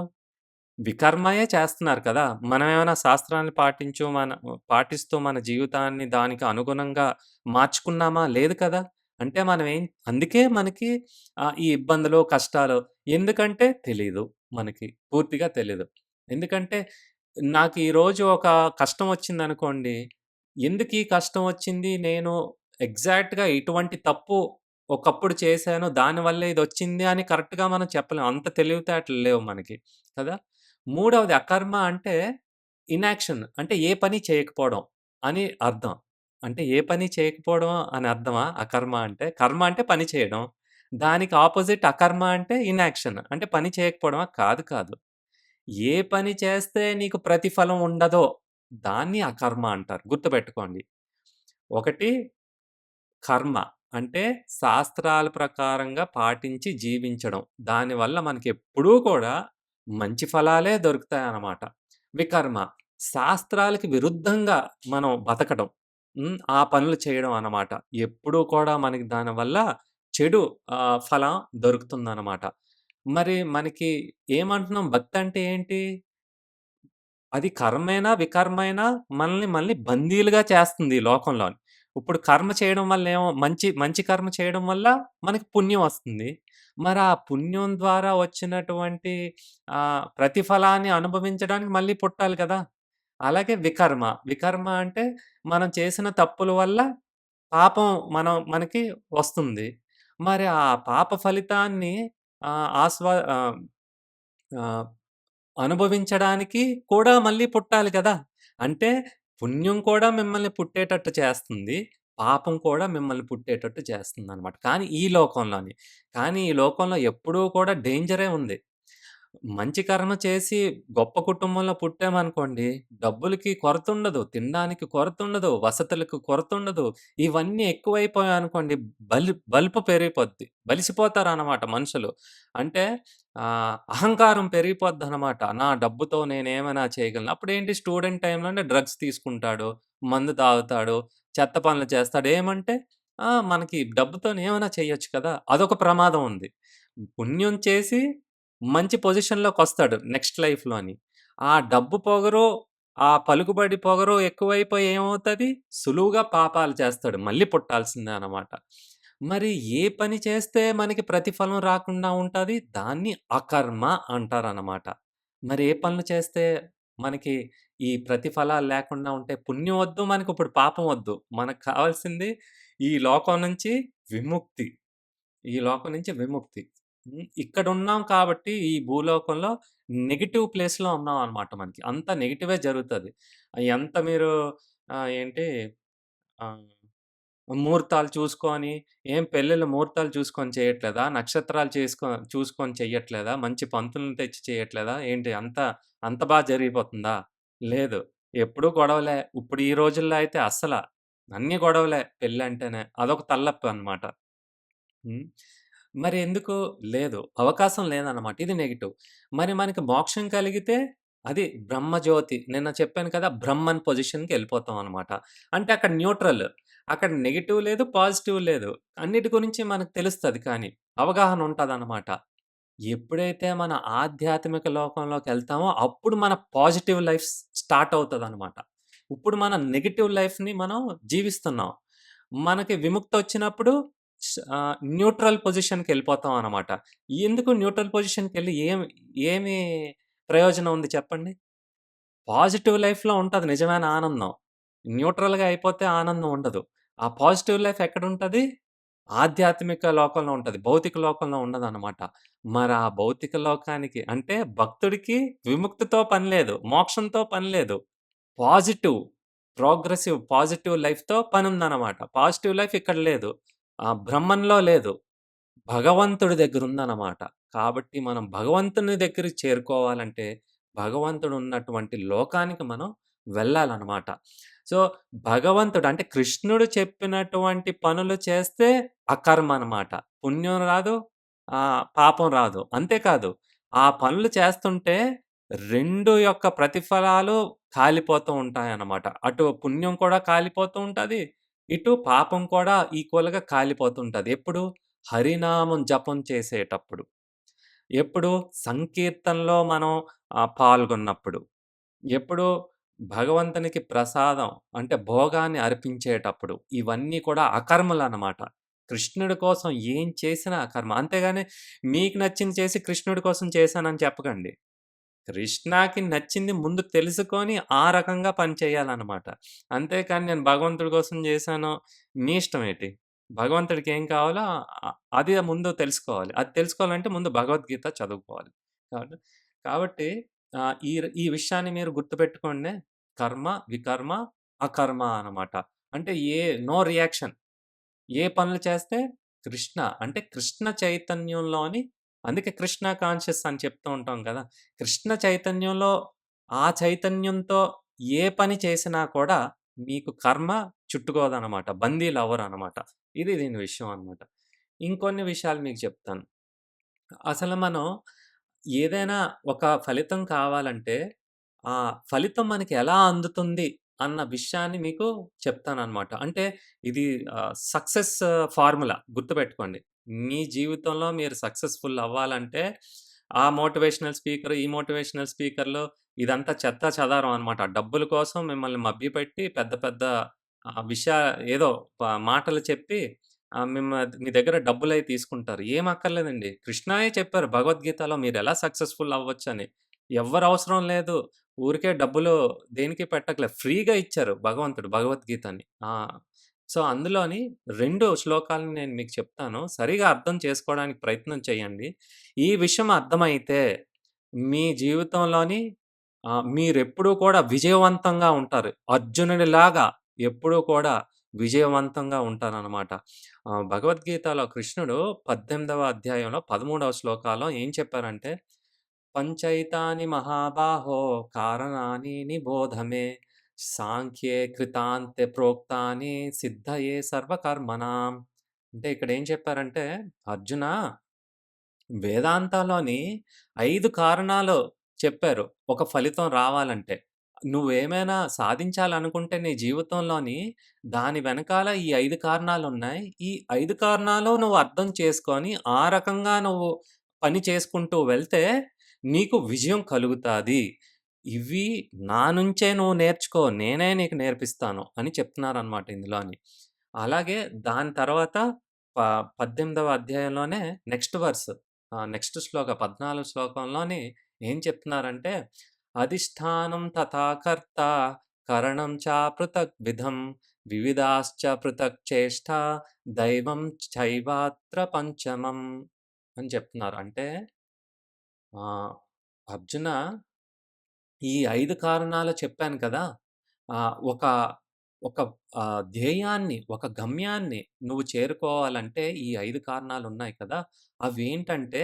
వికర్మయే చేస్తున్నారు కదా! మనమేమైనా శాస్త్రాన్ని పాటిస్తూ మన జీవితాన్ని దానికి అనుగుణంగా మార్చుకున్నామా? లేదు కదా! అంటే అందుకే మనకి ఈ ఇబ్బందులు, కష్టాలు ఎందుకంటే తెలీదు మనకి. పూర్తిగా తెలీదు. ఎందుకంటే నాకు ఈరోజు ఒక కష్టం వచ్చిందనుకోండి. ఎందుకు ఈ కష్టం వచ్చింది? నేను ఎగ్జాక్ట్‌గా ఇటువంటి తప్పు ఒకప్పుడు చేశాను. దానివల్లే ఇదొచ్చింది అని కరెక్ట్‌గా మనం చెప్పలేం. అంత తెలివితేటలు లేవు మనకి. కదా! మూడవది అకర్మ అంటే ఇనాక్షన్. అంటే ఏ పని చేయకపోవడం అని అర్థం. అంటే ఏ పని చేయకపోవడం అని అర్థమా అకర్మ అంటే? కర్మ అంటే పని చేయడం. దానికి అపోజిట్ అకర్మ అంటే ఇనాక్షన్. అంటే పని చేయకపోవడమా? కాదు కాదు. ఏ పని చేస్తే నీకు ప్రతిఫలం ఉండదో దాన్ని అకర్మ అంటారు. గుర్తుపెట్టుకోండి. ఒకటి కర్మ అంటే శాస్త్రాల ప్రకారంగా పాటించి జీవించడం. దానివల్ల మనకెప్పుడూ కూడా మంచి ఫలాలే దొరుకుతాయన్నమాట. వికర్మ శాస్త్రాలకి విరుద్ధంగా మనం బతకడం. ఆ పనులు చేయడం అన్నమాట. ఎప్పుడూ కూడా మనకి దానివల్ల చెడు ఫలం దొరుకుతుందన్నమాట. మరి మనకి ఏమంటున్నాం భక్తంటే ఏంటి? అది కర్మైనా, వికర్మైనా మనల్ని మళ్ళీ బందీలుగా చేస్తుంది ఈ లోకంలోని. ఇప్పుడు కర్మ చేయడం వల్ల మంచి మంచి కర్మ చేయడం వల్ల మనకి పుణ్యం వస్తుంది. మరి ఆ పుణ్యం ద్వారా వచ్చినటువంటి ప్రతిఫలాన్ని అనుభవించడానికి మళ్ళీ పుట్టాలి కదా! అలాగే వికర్మ. వికర్మ అంటే మనం చేసిన తప్పుల వల్ల పాపం మనకి వస్తుంది. మరి ఆ పాప ఫలితాన్ని ఆహ్, ఆస్వా ఆహ్, ఆహ్ అనుభవించడానికి కూడా మళ్ళీ పుట్టాలి కదా! అంటే పుణ్యం కూడా మిమ్మల్ని పుట్టేటట్టు చేస్తుంది. పాపం కూడా మిమ్మల్ని పుట్టేటట్టు చేస్తుందనమాట. కానీ ఈ లోకంలోని. కానీ ఈ లోకంలో ఎప్పుడూ కూడా డేంజరే ఉంది. మంచి కర్మ చేసి గొప్ప కుటుంబంలో పుట్టామనుకోండి, డబ్బులకి కొరతుండదు, తినడానికి కొరతుండదు, వసతులకు కొరతుండదు. ఇవన్నీ ఎక్కువైపోయాయనుకోండి బలుపు పెరిగిపోద్ది. బలిసిపోతారనమాట మనుషులు. అంటే అహంకారం పెరిగిపోద్దనమాట. నా డబ్బుతో నేనేమైనా చేయగలను. అప్పుడేంటి స్టూడెంట్ టైమ్‌లోనే డ్రగ్స్ తీసుకుంటాడు, మందు తాగుతాడు, చెత్త పనులు చేస్తాడు. ఏమంటే మనకి డబ్బుతోని ఏమైనా చేయొచ్చు కదా! అదొక ప్రమాదం ఉంది. పుణ్యం చేసి మంచి పొజిషన్‌లోకొస్తాడు నెక్స్ట్ లైఫ్‌లోని. ఆ డబ్బు పొగరు, ఆ పలుకుబడి పొగరు ఎక్కువైపోయి ఏమవుతది? సులువుగా పాపాలు చేస్తాడు. మళ్ళీ పుట్టాల్సిందే అనమాట. మరి ఏ పని చేస్తే మనకి ప్రతిఫలం రాకుండా ఉంటది? దాన్ని అకర్మ అంటారనమాట. మరి ఏ పనులు చేస్తే మనకి ఈ ప్రతిఫలాలు లేకుండా ఉంటాయి? పుణ్యం వద్దు, మనకిప్పుడు పాపం వద్దు. మనకు కావాల్సింది ఈ లోకం నుంచి విముక్తి. ఈ లోకం నుంచి విముక్తి. ఇక్కడున్నాం కాబట్టి ఈ భూలోకంలో నెగెటివ్ ప్లేస్‌లో ఉన్నామనమాట మనకి. అంతా నెగెటివే జరుగుతది. ఎంత మీరు ఏంటి ఆహ్, ముహూర్తాలు చూసుకొని పెళ్ళిళ్ళ ముహూర్తాలు చూసుకొని చేయట్లేదా? నక్షత్రాలు చూసుకొని చెయ్యట్లేదా? మంచి పంతుల్ని తెచ్చి చేయట్లేదా? ఏంటి అంత జరిగిపోతుందా? లేదు. ఎప్పుడూ గొడవలే. ఇప్పుడు ఈ రోజుల్లో అయితే అన్నీ గొడవలే పెళ్ళంటేనే. అదొక తలనొప్పనమాట. హ్మ్. మరి ఎందుకు? లేదు. అవకాశం లేదన్నమాట. ఇది నెగెటివ్. మరి మనకి మోక్షం కలిగితే అది బ్రహ్మజ్యోతి. నిన్న చెప్పాను కదా! బ్రహ్మన్ పొజిషన్‌కెళ్ళిపోతాం అన్నమాట. అంటే అక్కడ న్యూట్రల్. అక్కడ నెగెటివ్ లేదు, పాజిటివ్ లేదు. అన్నిటి గురించి మనకు తెలుస్తది కానీ. అవగాహన ఉంటదన్నమాట. ఎప్పుడైతే మన ఆధ్యాత్మిక లోకంలోకెళ్తామో అప్పుడు మన పాజిటివ్ లైఫ్ స్టార్ట్ అవుతదన్నమాట. ఇప్పుడు మన నెగెటివ్ లైఫ్‌ని మనం జీవిస్తున్నాం. మనకి విముక్తొచ్చినప్పుడు న్యూట్రల్ పొజిషన్‌కెళ్ళిపోతాం అన్నమాట. ఎందుకు న్యూట్రల్ పొజిషన్‌కెళ్ళి ఏమి ప్రయోజనం ఉంది చెప్పండి? పాజిటివ్ లైఫ్‌లో ఉంటది నిజమైన ఆనందం. న్యూట్రల్‌గా అయిపోతే ఆనందం ఉండదు. ఆ పాజిటివ్ లైఫ్ ఎక్కడుంటది? ఆధ్యాత్మిక లోకంలో ఉంటది. భౌతిక లోకంలో ఉండదనమాట. మరి ఆ భౌతిక లోకానికి అంటే భక్తుడికి విముక్తితో పని లేదు. మోక్షంతో పని లేదు. పాజిటివ్, పాజిటివ్ లైఫ్‌తో పనుందనమాట. పాజిటివ్ లైఫ్ ఇక్కడ లేదు. బ్రహ్మంలో లేదు. భగవంతుడి దగ్గరుందనమాట. కాబట్టి మనం భగవంతుని దగ్గరికి చేరుకోవాలంటే, భగవంతుడున్నటువంటి లోకానికి మనం వెళ్ళాలనమాట. సో, భగవంతుడు అంటే కృష్ణుడు చెప్పినటువంటి పనులు చేస్తే అకర్మనమాట. పుణ్యం రాదు, పాపం రాదు. అంతేకాదు, ఆ పనులు చేస్తుంటే 2 యొక్క ప్రతిఫలాలు కాలిపోతూ ఉంటాయనమాట. అటు పుణ్యం కూడా కాలిపోతూ ఉంటది. ఇటు పాపం కూడా ఈక్వల్‌గా కాలిపోతుంటది. ఎప్పుడు? హరినామం జపం చేసేటప్పుడు. ఎప్పుడు? సంకీర్తనలో మనం పాల్గొన్నప్పుడు. ఎప్పుడు? భగవంతునికి ప్రసాదం అంటే భోగాన్ని అర్పించేటప్పుడు. ఇవన్నీ కూడా అకర్మలనమాట. కృష్ణుడి కోసం ఏం చేసినా అకర్మ. అంతేగాని మీకు నచ్చింది చేసి కృష్ణుడి కోసం చేశానని చెప్పకండి. కృష్ణకి నచ్చింది ముందు తెలుసుకొని, ఆ రకంగా పని చేయాలనమాట. అంతేకాని నేను భగవంతుడి కోసం జేశాను, మీ ఇష్టం ఏంటి? భగవంతుడికి ఏం కావాలో అది ముందు తెలుసుకోవాలి. అది తెలుసుకోవాలంటే ముందు భగవద్గీత చదువుకోవాలి. కాబట్టి కాబట్టి ఈ విషయాన్ని మీరు గుర్తుపెట్టుకోండి. కర్మ, వికర్మ, అకర్మ అనమాట. అంటే నో రియాక్షన్. ఏ పనులు చేస్తే కృష్ణ అంటే కృష్ణ చైతన్యంలోని అందుకే కృష్ణ కాన్షియస్ అని చెప్తూ ఉంటాం కదా! కృష్ణ చైతన్యంలో ఆ చైతన్యంతో ఏ పని చేసినా కూడా మీకు కర్మ చుట్టుకోదనమాట. బందీలవ్వరనమాట. ఇది దీని విషయం అనమాట. ఇంకొన్ని విషయాలు మీకు చెప్తాను. అసలు మనం ఏదైనా ఒక ఫలితం కావాలంటే, ఆ ఫలితం మనకి ఎలా అందుతుంది అన్న విషయాన్ని మీకు చెప్తాననమాట. అంటే ఇది సక్సెస్ ఫార్ములా గుర్తుపెట్టుకోండి. మీ జీవితంలో మీరు సక్సెస్‌ఫుల్ అవ్వాలంటే, ఆ మోటివేషనల్ స్పీకర్, ఈ మోటివేషనల్ స్పీకర్‌లు ఇదంతా చెత్తా చెదారం అనమాట. డబ్బుల కోసం మిమ్మల్ని మభ్యపెట్టి పెద్ద పెద్ద విషయా ఏదో మాటలు చెప్పి మీ దగ్గర డబ్బులయి తీసుకుంటారు. ఏం అక్కర్లేదండి. కృష్ణయే చెప్పారు భగవద్గీతలో మీరెలా సక్సెస్‌ఫుల్ అవ్వచ్చని. ఎవ్వరు అవసరం లేదు. ఊరికే డబ్బులు దేనికి పెట్టట్లే. ఫ్రీగా ఇచ్చారు భగవంతుడు భగవద్గీతని. సో, అందులోని 2 శ్లోకాలను నేను మీకు చెప్తాను. సరిగా అర్థం చేసుకోవడానికి ప్రయత్నం చేయండి. ఈ విషయం అర్థమైతే మీ జీవితంలోని మీరెప్పుడూ కూడా విజయవంతంగా ఉంటారు. అర్జునుడిలాగా ఎప్పుడూ కూడా విజయవంతంగా ఉంటారనమాట. భగవద్గీతలో కృష్ణుడు 18వ అధ్యాయంలో 13వ శ్లోకాలో ఏం చెప్పారంటే, "పంచైతాని మహాబాహో కారణాని నిబోధ మే, సాంఖ్యే కృతాంతే ప్రోక్తాని సిద్ధయే సర్వకర్మణాం." అంటే ఇక్కడేం చెప్పారంటే, "అర్జునా వేదాంతాలోని 5 కారణాలు చెప్పారు. ఒక ఫలితం రావాలంటే. నువ్వేమైనా సాధించాలనుకుంటే నీ జీవితంలోని దాని వెనకాల ఈ 5 కారణాలున్నాయి. ఈ 5 కారణాలు నువ్వు అర్థం చేసుకొని, ఆ రకంగా నువ్వు పని చేసుకుంటూ వెళ్తే నీకు విజయం కలుగుతాది. ఇవి నా నుంచే నువ్వు నేర్చుకో. నేనే నీకు నేర్పిస్తాను అని చెప్తున్నారనమాట ఇందులోని. అలాగే దాని తర్వాత ప 18వ అధ్యాయంలోనే నెక్స్ట్ వర్స్ నెక్స్ట్ 14 శ్లోకంలోని ఏం చెప్తున్నారంటే, "అధిష్టానం తథా కర్త కరణం చాపృథక్ విధం వివిధాశ్చ పృథక్ చేష్టా దైవం చైవాత్ర పంచమం" అని చెప్తున్నారు. అంటే ఆహ్, అర్జున ఈ 5 కారణాలు చెప్పాను కదా! ఒక ఒక ధ్యేయాన్ని, ఒక గమ్యాన్ని నువ్వు చేరుకోవాలంటే ఈ 5 కారణాలున్నాయి కదా! అవేంటంటే,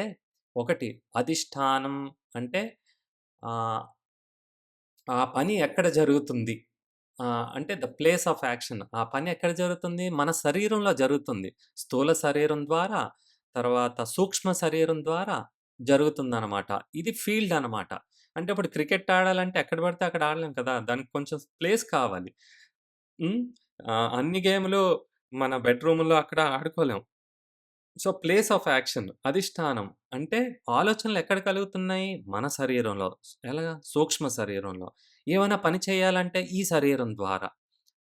ఒకటి అధిష్టానం అంటే ఆహ్, ఆ పని ఎక్కడ జరుగుతుంది? అంటే ద ప్లేస్ ఆఫ్ యాక్షన్. ఆ పని ఎక్కడ జరుగుతుంది? మన శరీరంలో జరుగుతుంది. స్థూల శరీరం ద్వారా, తర్వాత సూక్ష్మ శరీరం ద్వారా జరుగుతుందనమాట. ఇది ఫీల్డ్ అనమాట. అంటే ఇప్పుడు క్రికెట్ ఆడాలంటే ఎక్కడ పడితే అక్కడ ఆడలేం కదా! దానికి కొంచెం ప్లేస్ కావాలి. హ్మ్. అన్ని గేములు మన బెడ్‌రూముల్లో అక్కడ ఆడుకోలేం. సో, ప్లేస్ ఆఫ్ యాక్షన్ అధిష్టానం. అంటే ఆలోచనలు ఎక్కడ కలుగుతున్నాయి? మన శరీరంలో. ఎలాగా? సూక్ష్మ శరీరంలో. ఏమైనా పని చేయాలంటే ఈ శరీరం ద్వారా.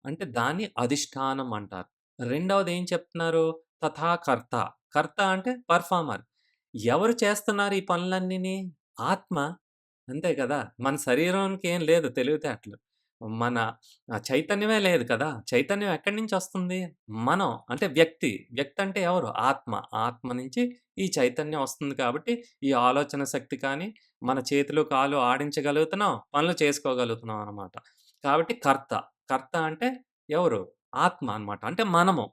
అంటే దాన్ని అధిష్టానం అంటారు. రెండవది ఏం చెప్తున్నారు? తథాకర్త. కర్త అంటే పెర్ఫార్మర్. ఎవరు చేస్తున్నారు ఈ పనులన్నీని? ఆత్మ. అంతే కదా! మన శరీరానికి ఏం లేదు తెలివితేటలు. మన చైతన్యమే లేదు కదా! చైతన్యం ఎక్కడి నుంచొస్తుంది? మనం అంటే వ్యక్తి. వ్యక్తి అంటే ఎవరు? ఆత్మ. ఆత్మ నుంచి ఈ చైతన్యం వస్తుంది కాబట్టి, ఈ ఆలోచన శక్తి కానీ, మన చేతులు, కాళ్ళు ఆడించగలుగుతున్నాం, పనులు చేసుకోగలుగుతున్నాం అనమాట. కాబట్టి కర్త. కర్త అంటే ఎవరు? ఆత్మ అనమాట. అంటే మనము.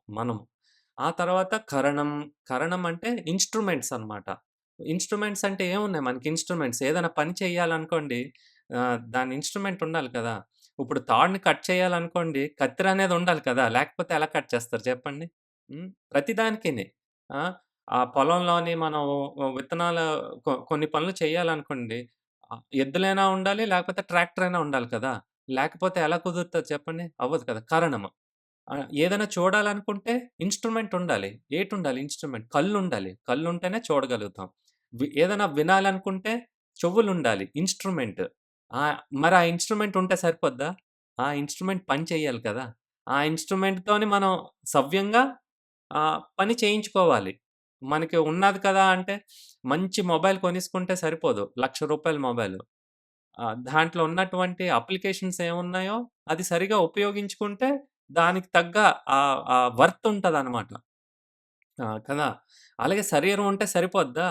ఆ తర్వాత కరణం. కరణం అంటే ఇన్‌స్ట్రుమెంట్స్ అనమాట. ఇన్‌స్ట్రుమెంట్స్ అంటే ఏమున్నాయి మనకి ఇన్‌స్ట్రుమెంట్స్ ఏదైనా పని చేయాలనుకోండి దాని ఇన్‌స్ట్రుమెంట్ ఉండాలి కదా! ఇప్పుడు తాడుని కట్ చేయాలనుకోండి కత్తెరనేది ఉండాలి కదా! లేకపోతే ఎలా కట్ చేస్తారు చెప్పండి? హ్మ్. ప్రతిదానికిని. ఆ! ఆ పొలంలోని మనం విత్తనాలు కొన్ని పనులు చేయాలనుకోండి ఎద్దులైనా ఉండాలి, లేకపోతే ట్రాక్టర్ అయినా ఉండాలి కదా! లేకపోతే ఎలా కుదురుతది చెప్పండి? అవ్వదు కదా! కరణము. ఏదైనా చూడాలనుకుంటే ఇన్‌స్ట్రుమెంట్ ఉండాలి. ఏటుండాలి ఇన్‌స్ట్రుమెంట్? కళ్ళుండాలి. కళ్ళుంటేనే చూడగలుగుతాం. ఏదైనా వినాలనుకుంటే చెవులుండాలి. ఇన్‌స్ట్రుమెంట్. మరి ఆ ఇన్‌స్ట్రుమెంట్ ఉంటే సరిపోద్దా? ఆ ఇన్‌స్ట్రుమెంట్ పని చేయాలి కదా! ఆ ఇన్‌స్ట్రుమెంట్‌తోని మనం సవ్యంగా పని చేయించుకోవాలి. మనకి ఉన్నది కదా అంటే మంచి మొబైల్ కొనేసుకుంటే సరిపోదు. రూ. 1,00,000 మొబైలు. దాంట్లో ఉన్నటువంటి అప్లికేషన్స్ ఏమున్నాయో అది సరిగ్గా ఉపయోగించుకుంటే దానికి తగ్గ వర్త్ ఉంటదనమాట. కదా! అలాగే శరీరం ఉంటే సరిపోద్దా?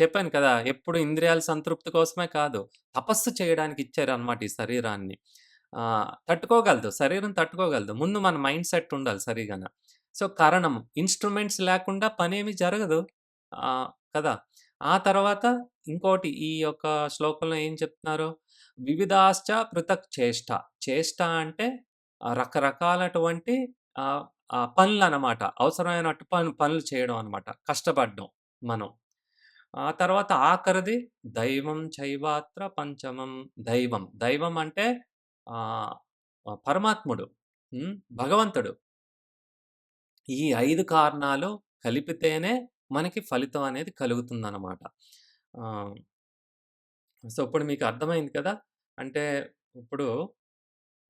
చెప్పాను కదా! ఎప్పుడు ఇంద్రియాల సంతృప్తి కోసమే కాదు. తపస్సు చేయడానికి ఇచ్చారనమాట ఈ శరీరాన్ని. తట్టుకోగలదు. శరీరం తట్టుకోగలదు. ముందు మన మైండ్ సెట్ ఉండాలి సరిగాన. సో, కరణం ఇన్‌స్ట్రుమెంట్స్ లేకుండా పనేమి జరగదు. కదా! ఆ తర్వాత ఇంకోటి ఈ యొక్క శ్లోకంలో ఏం చెప్తున్నారు? వివిధాశ్చ పృథక్ చేష్ట. చేష్ట అంటే రకరకాలటువంటి ఆహ్, పనులనమాట. అవసరమైనట్టు పనులు చేయడం అనమాట. కష్టపడడం మనం. ఆ తర్వాత ఆఖరిది దైవం చైవాత్ర పంచమం. దైవం. దైవం అంటే ఆహ్, పరమాత్ముడు. హ్మ్. భగవంతుడు. ఈ 5 కారణాలు కలిపితేనే మనకి ఫలితం అనేది కలుగుతుందనమాట. ఆహ్, సో, ఇప్పుడు మీకు అర్థమైంది కదా! అంటే ఇప్పుడు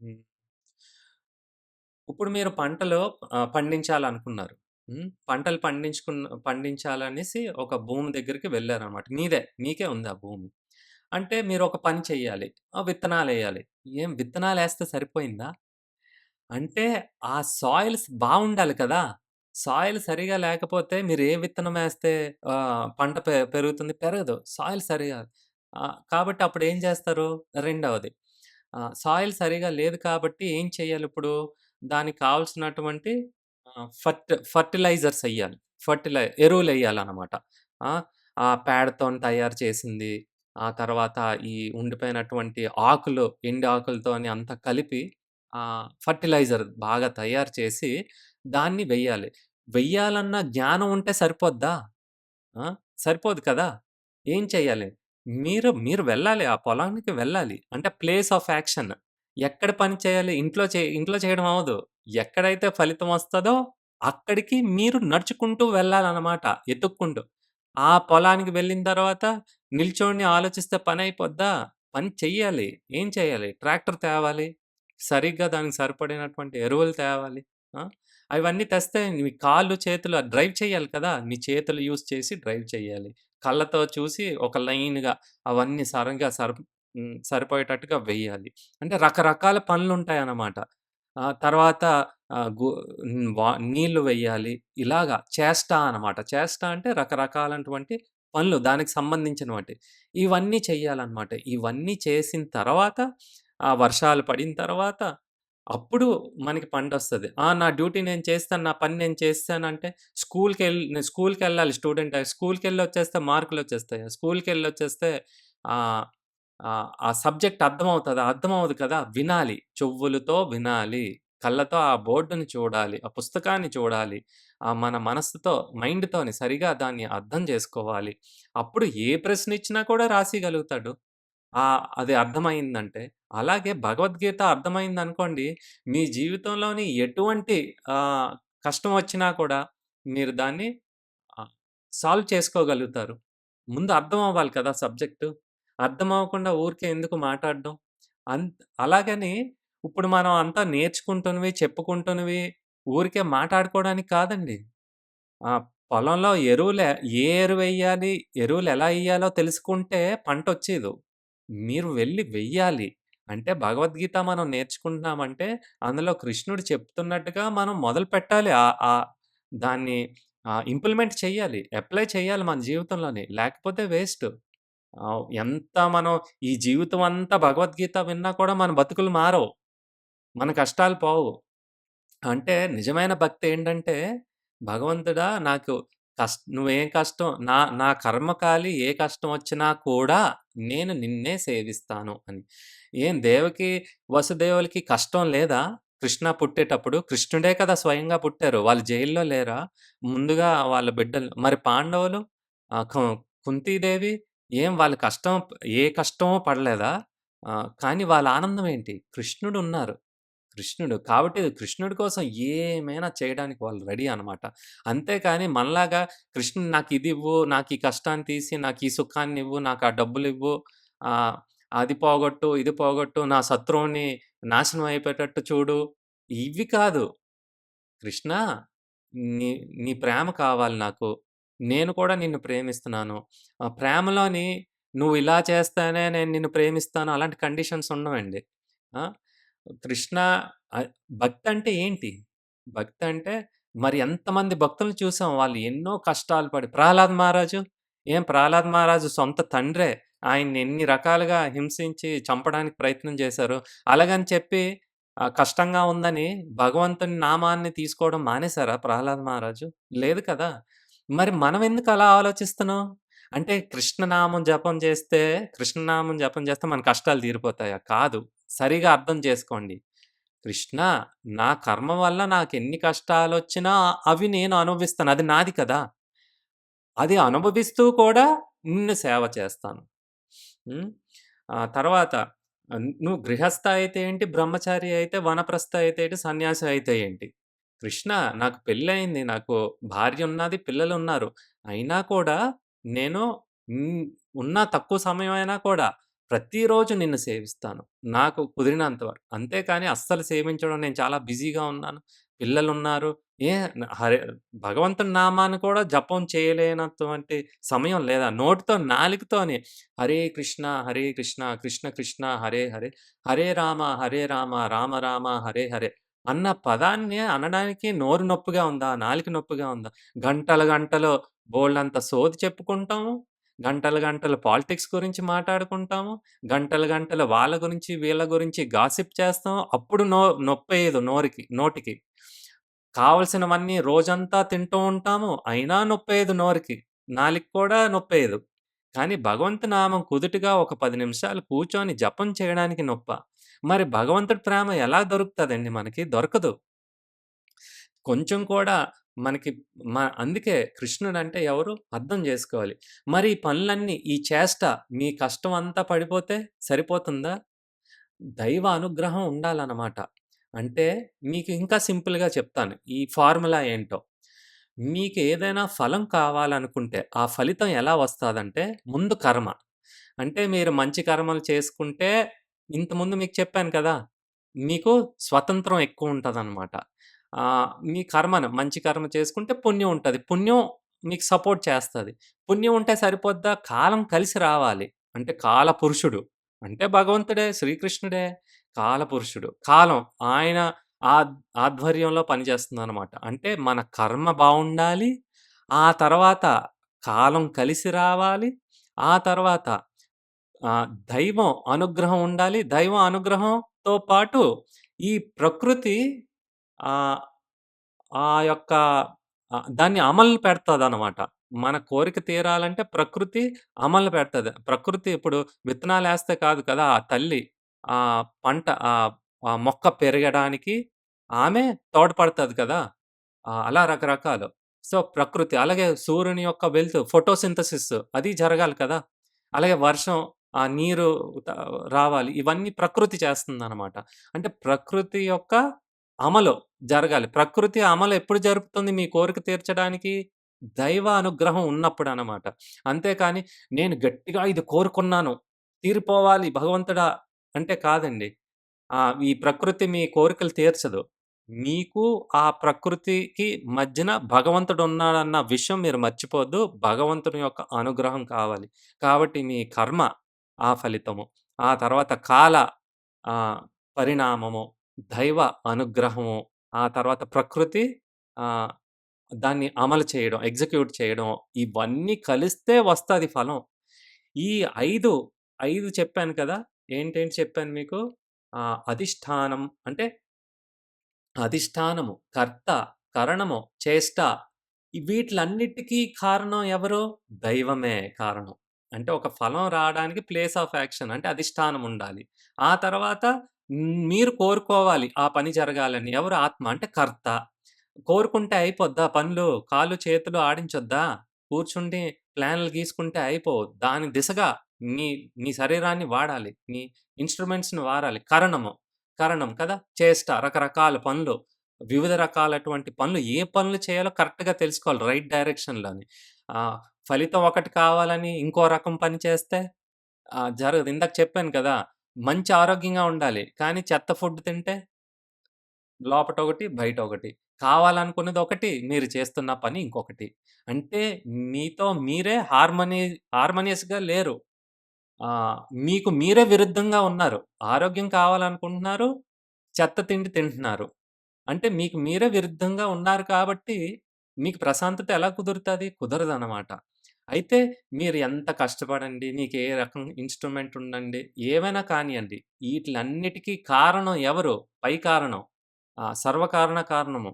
హ్మ్. ఇప్పుడు మీరు పంటలు పండించాలనుకున్నారు. హ్మ్. పంటలు పండించాలనేసి ఒక భూమి దగ్గరికి వెళ్లారనమాట. మీకే ఉంది ఆ భూమి. అంటే మీరొక పని చెయ్యాలి. విత్తనాలెయ్యాలి. ఏం విత్తనాలేస్తే సరిపోయిందా? అంటే ఆ సాయిల్స్ బావుండాలి కదా! సాయిల్ సరిగా లేకపోతే మీరు ఏ విత్తనమేస్తే పంట పెరుగుతుంది? పెరగదు. సాయిల్ సరిగా కాబట్టి అప్పుడేం చేస్తారు? రెండవది సాయిల్ సరిగా లేదు కాబట్టి ఏం చేయాలిప్పుడు? దానికి కావాల్సినటువంటి ఫర్టిలైజర్స్ ఎయ్యాలి. ఎరువులెయ్యాలనమాట. ఆ! ఆ పేడతోని తయారు చేసింది, ఆ తర్వాత ఈ ఉండిపోయినటువంటి ఆకులు, ఎండు ఆకులతోని అంతా కలిపి ఫర్టిలైజర్ బాగా తయారు చేసి దాన్ని వెయ్యాలి. వెయ్యాలన్న జ్ఞానం ఉంటే సరిపోద్దా? ఆ! సరిపోదు కదా! ఏం చేయాలి? మీరు వెళ్ళాలి. ఆ పొలానికి వెళ్ళాలి. అంటే ప్లేస్ ఆఫ్ యాక్షన్. ఎక్కడ పని చేయాలి? ఇంట్లో చేయడం అవ్వదు. ఎక్కడైతే ఫలితం వస్తదో అక్కడికి మీరు నడుచుకుంటూ వెళ్ళాలనమాట. ఎతుక్కుంటూ. ఆ పొలానికి వెళ్ళిన తర్వాత నిల్చొని ఆలోచిస్తే పనయిపోద్దా? పని చెయ్యాలి. ఏం చేయాలి? ట్రాక్టర్ తేవాలి. సరిగ్గా దానికి సరిపడినటువంటి ఎరువులు తేవాలి. ఆ! అవన్నీ తెస్తే మీ కాళ్ళు, చేతులు డ్రైవ్ చేయాలి కదా! మీ చేతులు యూజ్ చేసి డ్రైవ్ చేయాలి. కళ్ళతో చూసి ఒక లైన్‌గా అవన్నీ సరిపోయేటట్టుగా వెయ్యాలి. అంటే రకరకాల పనులుంటాయన్నమాట. తర్వాత ఆహ్, గు నీళ్లు వెయ్యాలి. ఇలాగా చేష్ట అనమాట. చేష్ట అంటే రకరకాలైనటువంటి పనులు దానికి సంబంధించినవంటి. ఇవన్నీ చెయ్యాలన్నమాట. ఇవన్నీ చేసిన తర్వాత వర్షాలు పడిన తర్వాత అప్పుడు మనకి పంటొస్తది. నా డ్యూటీ నేను చేస్తాను. నా పని నేను చేసేసానంటే నేను స్కూలుకెళ్ళాలి స్టూడెంట్. స్కూలుకెళ్ళొచ్చేస్తే మార్కులొచ్చేస్తాయా? స్కూలుకెళ్ళొచ్చేస్తే ఆహ్, ఆ సబ్జెక్ట్ అర్థమవుతదా? అర్థమవ్వదు కదా! వినాలి. చెవులతో వినాలి. కళ్ళతో ఆ బోర్డుని చూడాలి. ఆ పుస్తకాన్ని చూడాలి. మన మనస్సుతో, మైండ్‌తోని సరిగా దాన్ని అర్థం జేసుకోవాలి. అప్పుడు ఏ ప్రశ్నిచ్చినా కూడా రాసేయగలుగుతాడు. అది అర్థమయిందంటే. అలాగే భగవద్గీత అర్థమైందనుకోండి, మీ జీవితంలోని ఎటువంటి ఆహ్, కష్టం వచ్చినా కూడా మీరు దాన్ని ఆహ్, సాల్వ్ చేసుకోగలుగుతారు. ముందు అర్థం అవ్వాలి కదా సబ్జెక్టు. అర్థం అవ్వకుండా ఊరికే ఎందుకు మాటాడడం? అలాగని ఇప్పుడు మనం అంతా నేర్చుకుంటున్నవి, చెప్పుకుంటున్నవి ఊరికే మాటాడుకోవడానికి కాదండి. ఆ! పొలంలో ఏ ఎరువెయ్యాలి, ఎరువులెలా ఎయ్యాలో తెలుసుకుంటే పంటొచ్చేదు. మీరు వెళ్లి వెయ్యాలి. అంటే భగవద్గీత మనం నేర్చుకుంటున్నామంటే, అందులో కృష్ణుడు చెప్తున్నట్టుగా మనం మొదలుపెట్టాలి. దాన్ని ఇంప్లిమెంట్ చెయ్యాలి. అప్లై చేయాలి మన జీవితంలోని. లేకపోతే వేస్ట్. ఎంత మనం ఈ జీవితం అంతా భగవద్గీత విన్నా కూడా మన బతుకులు మారవు. మన కష్టాలు పోవు. అంటే నిజమైన భక్తేంటంటే, భగవంతుడా నాకు నువ్వేం కష్టం నా కర్మకాలి ఏ కష్టమొచ్చినా కూడా నేను నిన్నే సేవిస్తాను అని. ఏం దేవకి, వసుదేవులకి కష్టం లేదా? కృష్ణ పుట్టేటప్పుడు? కృష్ణుడే కదా స్వయంగా పుట్టారు. వాళ్ళు జైల్‌లో లేరా? ముందుగా వాళ్ళ బిడ్డలు మరి పాండవులు? ఆహ్, కు కుంతీదేవి ఏం వాళ్ళు ఏ కష్టమో పడలేదా? కానీ వాళ్ళ ఆనందం ఏంటి? కృష్ణుడున్నారు. కాబట్టి కృష్ణుడి కోసం ఏమైనా చేయడానికి వాళ్ళు రెడీ అనమాట. అంతేకాని మనలాగా కృష్ణుడు నాకిదివ్వు, నాకీ కష్టాన్ని తీసి, నాకీ సుఖాన్నివ్వు, నాకా డబ్బులివ్వు, ఆహ్, అది పోగొట్టు, ఇది పోగొట్టు, నా శత్రువుని నాశనం అయిపోయేటట్టు చూడు. ఇవి కాదు. కృష్ణ నీ నీ ప్రేమ కావాలి నాకు. నేను కూడా నిన్ను ప్రేమిస్తున్నాను. ప్రేమలోని నువ్వు ఇలా చేస్తేనే నేను నిన్ను ప్రేమిస్తాను అలాంటి కండిషన్స్ ఉండవండి. ఆ! కృష్ణ ఆహ్, భక్తంటే ఏంటి? భక్తంటే మరి ఎంతమంది భక్తులను చూసాం. వాళ్ళు ఎన్నో కష్టాలు పడి 'ప్రహ్లాద్ మహారాజు' ఏం 'ప్రహ్లాద్ మహారాజు' సొంత తండ్రే ఆయన్ని ఎన్ని రకాలుగా హింసించి చంపడానికి ప్రయత్నం చేశారు. అలాగని చెప్పి కష్టంగా ఉందని భగవంతుని నామాన్ని తీసుకోవడం మానేసారా 'ప్రహ్లాద్ మహారాజు'? లేదు కదా! మరి మనం ఎందుకు అలా ఆలోచిస్తున్నాం? అంటే కృష్ణనామం జపం చేస్తే మన కష్టాలు తీరిపోతాయా? కాదు. సరిగా అర్థం చేసుకోండి. కృష్ణ నా కర్మ వల్ల నాకెన్ని కష్టాలొచ్చినా అవి నేను అనుభవిస్తాను. అది నాది కదా! అది అనుభవిస్తూ కూడా నిన్ను సేవ చేస్తాను. హ్మ్. తర్వాత నువ్వు గృహస్థ అయితే ఏంటి, బ్రహ్మచారి అయితే, వానప్రస్థ అయితే ఏంటి, సన్యాసి అయితే ఏంటి? కృష్ణ నాకు పెళ్లయింది. నాకు భార్యున్నది, పిల్లలున్నారు. అయినా కూడా నేను హ్మ్, ఉన్న తక్కువ సమయమైనా కూడా ప్రతిరోజు నిన్ను సేవిస్తాను. నాకు కుదిరినంత వరకు. అంతేకాని అస్సలు సేవించడం నేను చాలా బిజీగా ఉన్నాను. పిల్లలున్నారు. ఏ హరే భగవంతుని నామాన్ని కూడా జపం చేయలేనటువంటి సమయం లేదా? నోటితో నాలుకతోని హరే కృష్ణ, కృష్ణ కృష్ణ హరే హరే, హరే రామ, రామ రామ హరే హరే అన్న పదాన్ని అనడానికి నోరు నొప్పిగా ఉందా? నాలుక నొప్పిగా ఉందా? గంటలు గంటలు బోలెడంత సోది చెప్పుకుంటాము. గంటలు గంటలు పాలిటిక్స్ గురించి మాట్లాడుకుంటాము. గంటలు గంటలు వాళ్ళ గురించి, వీళ్ళ గురించి గాసిప్ చేస్తాం. అప్పుడు నొప్పేయదు నోటికి. కావాల్సినవన్నీ రోజంతా తింటూ ఉంటాము. అయినా నొప్పేయదు నోరికి. నాలుక కూడా నొప్పేయదు. కానీ భగవంతు నామం కుదుటుగా ఒక 10 నిమిషాలు కూర్చొని జపం చేయడానికి నొప్పా? మరి భగవంతుడి ప్రేమ ఎలా దొరుకుతదండి మనకి? దొరకదు. కొంచెం కూడా మనకి అందుకే కృష్ణుడంటే ఎవరు? అర్థం జేసుకోవాలి. మరి ఈ పనులన్నీ, ఈ చేష్ట మీ కష్టం అంతా పడిపోతే సరిపోతుందా? దైవ అనుగ్రహం ఉండాలనమాట. అంటే మీకు ఇంకా సింపుల్‌గా చెప్తాను. ఈ ఫార్ములా ఏంటో. మీకేదైనా ఫలం కావాలనుకుంటే, ఆ ఫలితం ఎలా వస్తాదంటే ముందు కర్మ. అంటే మీరు మంచి కర్మలు చేసుకుంటే ఇంతకుముందు మీకు చెప్పాను కదా! మీకు స్వతంత్రం ఎక్కువుంటదనమాట. మీ కర్మను మంచి కర్మ చేసుకుంటే పుణ్యం ఉంటది. పుణ్యం మీకు సపోర్ట్ చేస్తది. పుణ్యం ఉంటే సరిపోద్దా? కాలం కలిసి రావాలి. అంటే కాలపురుషుడు. అంటే భగవంతుడే, శ్రీకృష్ణుడే. కాలపురుషుడు. కాలం ఆయన ఆధ్వర్యంలో పనిచేస్తుందనమాట. అంటే మన కర్మ బావుండాలి. ఆ తర్వాత కాలం కలిసి రావాలి. ఆ తర్వాత దైవం అనుగ్రహం ఉండాలి. దైవం అనుగ్రహంతో పాటు ఈ ప్రకృతి ఆహ్, ఆ యొక్క దాన్ని అమలు పెడతదనమాట. మన కోరిక తీరాలంటే ప్రకృతి అమలు పెడతది. ప్రకృతి ఇప్పుడు విత్తనాలేస్తే కాదు కదా! ఆ తల్లి పంట ఆ మొక్క పెరగడానికి ఆమె తోడ్పడతది కదా! అలా రకరకాలు. సో, ప్రకృతి అలాగే సూర్యుని యొక్క ఫోటోసింథసిస్ అది జరగాలి కదా! అలాగే వర్షం, నీరు త రావాలి. ఇవన్నీ ప్రకృతి చేస్తుందనమాట. అంటే ప్రకృతి యొక్క అమలు జరగాలి. ప్రకృతి అమలు ఎప్పుడు జరుపుతుంది మీ కోరిక తీర్చడానికి? దైవ అనుగ్రహం ఉన్నప్పుడనమాట. అంతేకాని నేను గట్టిగా ఇది కోరుకున్నాను, తీరిపోవాలి భగవంతుడా అంటే కాదండి. ఈ ప్రకృతి మీ కోరికలు తీర్చదు. మీకు ఆ ప్రకృతికి మధ్యన భగవంతుడున్నాడన్న విషయం మీరు మర్చిపోవద్దు. భగవంతుని యొక్క అనుగ్రహం కావాలి. కాబట్టి మీ కర్మ ఆ ఫలితము. ఆ తర్వాత ఆహ్, పరిణామము, దైవ అనుగ్రహము, ఆ తర్వాత ప్రకృతి ఆహ్, దాన్ని అమలు చేయడం, ఎగ్జిక్యూట్ చేయడం ఇవన్నీ కలిస్తే వస్తది ఫలం. ఈ 5, 5 చెప్పాను కదా! ఏంటేంటి చెప్పాను మీకు? అధిష్ఠానం అంటే అధిష్టానము, కర్త, కరణము, చేష్ట వీటిలన్నిటికి కారణం ఎవరు? దైవమే కారణం. అంటే ఒక ఫలం రావడానికి ప్లేస్ ఆఫ్ యాక్షన్ అంటే అధిష్టానం ఉండాలి. ఆ తర్వాత మీరు కోరుకోవాలి ఆ పని జరగాలని. ఎవరు? ఆత్మ అంటే కర్త. కోరుకుంటే అయిపోద్దా పనులు? కాళ్ళు, చేతులు ఆడించొద్దా? కూర్చుండి ప్లాన్‌లు గీసుకుంటే అయిపోవు. దాని దిశగా మీ మీ శరీరాన్ని వాడాలి. మీ ఇన్‌స్ట్రుమెంట్స్‌ని వాడాలి. కరణం కదా! చేష్ట రకరకాల పనులు. వివిధ రకాలటువంటి పనులు. ఏ పనులు చేయాలో కరెక్ట్‌గా తెలుసుకోవాలి. రైట్ డైరెక్షన్‌లోని. ఆహ్, ఫలితం ఒకటి కావాలని ఇంకో రకం పని చేస్తే జరగదు. ఇందాక చెప్పాను కదా! మంచి ఆరోగ్యంగా ఉండాలి. కానీ చెత్త ఫుడ్ తింటే లోపటొకటి, బయటొకటి. కావాలనుకున్నదొకటి, మీరు చేస్తున్న పని ఇంకొకటి. అంటే మీతో మీరే హార్మోనియస్‌గా లేరు. ఆహ్, మీకు మీరే విరుద్ధంగా ఉన్నారు. ఆరోగ్యం కావాలనుకుంటున్నారు, చెత్త తిండి తింటున్నారు. అంటే మీకు మీరే విరుద్ధంగా ఉన్నారు కాబట్టి, మీకు ప్రశాంతత ఎలా కుదురుతది? కుదరదనమాట. అయితే మీరు ఎంత కష్టపడండి, మీకు ఏ రకం ఇన్‌స్ట్రుమెంట్ ఉండండి, ఏవైనా కానియండి, ఈటిలన్నిటికి కారణం ఎవరు? పై కారణం. సర్వకారణ కారణము.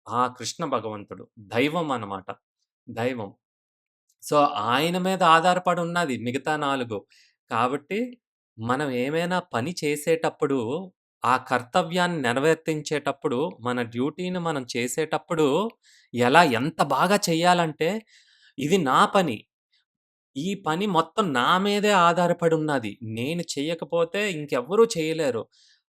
ఆ కృష్ణ భగవంతుడు. దైవం అనమాట. దైవం. సో, ఆయన మీద ఆధారపడి ఉన్నది మిగతా 4. కాబట్టి మనం ఏమైనా పని చేసేటప్పుడు, ఆ కర్తవ్యాన్ని నెరవేర్తించేటప్పుడు, మన డ్యూటీని మనం చేసేటప్పుడు ఎంత బాగా చేయాలంటే, ఇది నా పని. ఈ పని మొత్తం నా మీదే ఆధారపడి ఉన్నది. నేను చెయ్యకపోతే ఇంకెవ్వరూ చేయలేరు.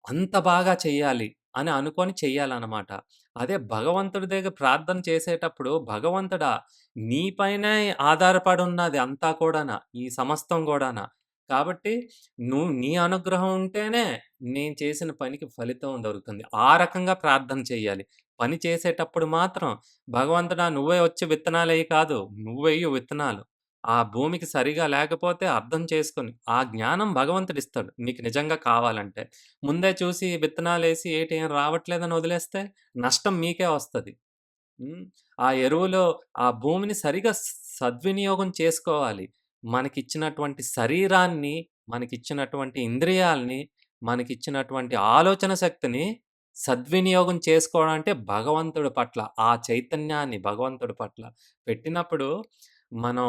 అంత బాగా చెయ్యాలి అని అనుకోని చెయ్యాలనమాట. అదే భగవంతుడి దగ్గర ప్రార్థన చేసేటప్పుడు, భగవంతుడా! నీ పైనే ఆధారపడున్నది అంతా కూడాన. ఈ సమస్తం గూడాన. కాబట్టి నీ అనుగ్రహం ఉంటేనే నేను చేసిన పనికి ఫలితం దొరుకుతుంది. ఆ రకంగా ప్రార్థన చెయ్యాలి. పని చేసేటప్పుడు మాత్రం భగవంతుడా! నువ్వే వచ్చి విత్తనాలెయ్యి కాదు. నువ్వెయ్యి విత్తనాలు. ఆ భూమికి సరిగా లేకపోతే అర్థం చేసుకొని, ఆ జ్ఞానం భగవంతుడిస్తాడు నీకు నిజంగా కావాలంటే. ముందే చూసి విత్తనాలేసి ఏం రావట్లేదని వదిలేస్తే నష్టం మీకే వస్తది. హ్మ్. ఆ ఎరువులో ఆ భూమిని సరిగా సద్వినియోగం చేసుకోవాలి. మనకిచ్చినటువంటి శరీరాన్ని, మనకిచ్చినటువంటి ఇంద్రియాల్ని, మనకిచ్చినటువంటి ఆలోచన శక్తిని సద్వినియోగం చేసుకోవడం అంటే భగవంతుడి పట్ల, ఆ చైతన్యాన్ని భగవంతుడి పట్ల పెట్టినప్పుడు మనం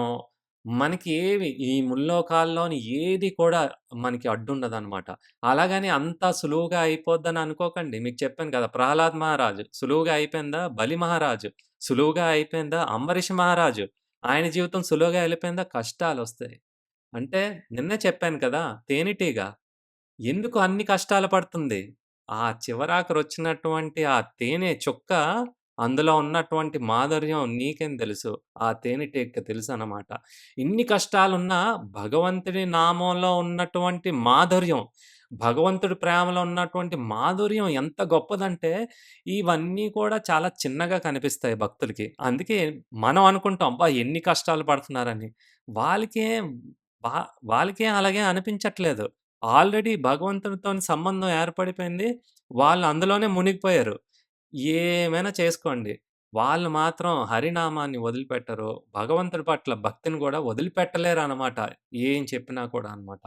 మనకి ఏవి ఈ ముల్లోకాల్లోని ఏది కూడా మనకి అడ్డుండదనమాట. అలాగని అంతా సులువుగా అయిపోద్దని అనుకోకండి. మీకు చెప్పాను కదా! 'ప్రహ్లాద్ మహారాజు' సులువుగా అయిపోయిందా? 'బలి మహారాజు' సులువుగా అయిపోయిందా? 'అంబరీష్ మహారాజు' ఆయన జీవితం సులువుగా ఎళ్ళిపోయిందా? కష్టాలొస్తాయి. అంటే నిన్నే చెప్పాను కదా! తేనెటీగ ఎందుకు అన్ని కష్టాలు పడుతుంది? ఆ చివరాఖరొచ్చినటువంటి ఆ తేనె చుక్క అందులో ఉన్నటువంటి మాధుర్యం నీకేం తెలుసు? ఆ తేనెటీగకి తెలుసనమాట. ఇన్ని కష్టాలున్నా భగవంతుడి నామంలో ఉన్నటువంటి మాధుర్యం, భగవంతుడి ప్రేమలో ఉన్నటువంటి మాధుర్యం ఎంత గొప్పదంటే, ఇవన్నీ కూడా చాలా చిన్నగా కనిపిస్తాయి భక్తులకి. అందుకే మనం అనుకుంటాం, అబ్బా! ఎన్ని కష్టాలు పడుతున్నారని. వాళ్ళకేం వా వాళ్ళకేం అలాగే అనిపించట్లేదు. ఆల్రెడీ భగవంతుడితోని సంబంధం ఏర్పడిపోయింది. వాళ్ళు అందులోనే మునిగిపోయారు. ఏమైనా చేసుకోండి. వాళ్ళు మాత్రం హరినామాన్ని వదిలిపెట్టరు. భగవంతుడి పట్ల భక్తిని గూడా వదిలిపెట్టలేరనమాట. ఏం చెప్పినా కూడా అనమాట.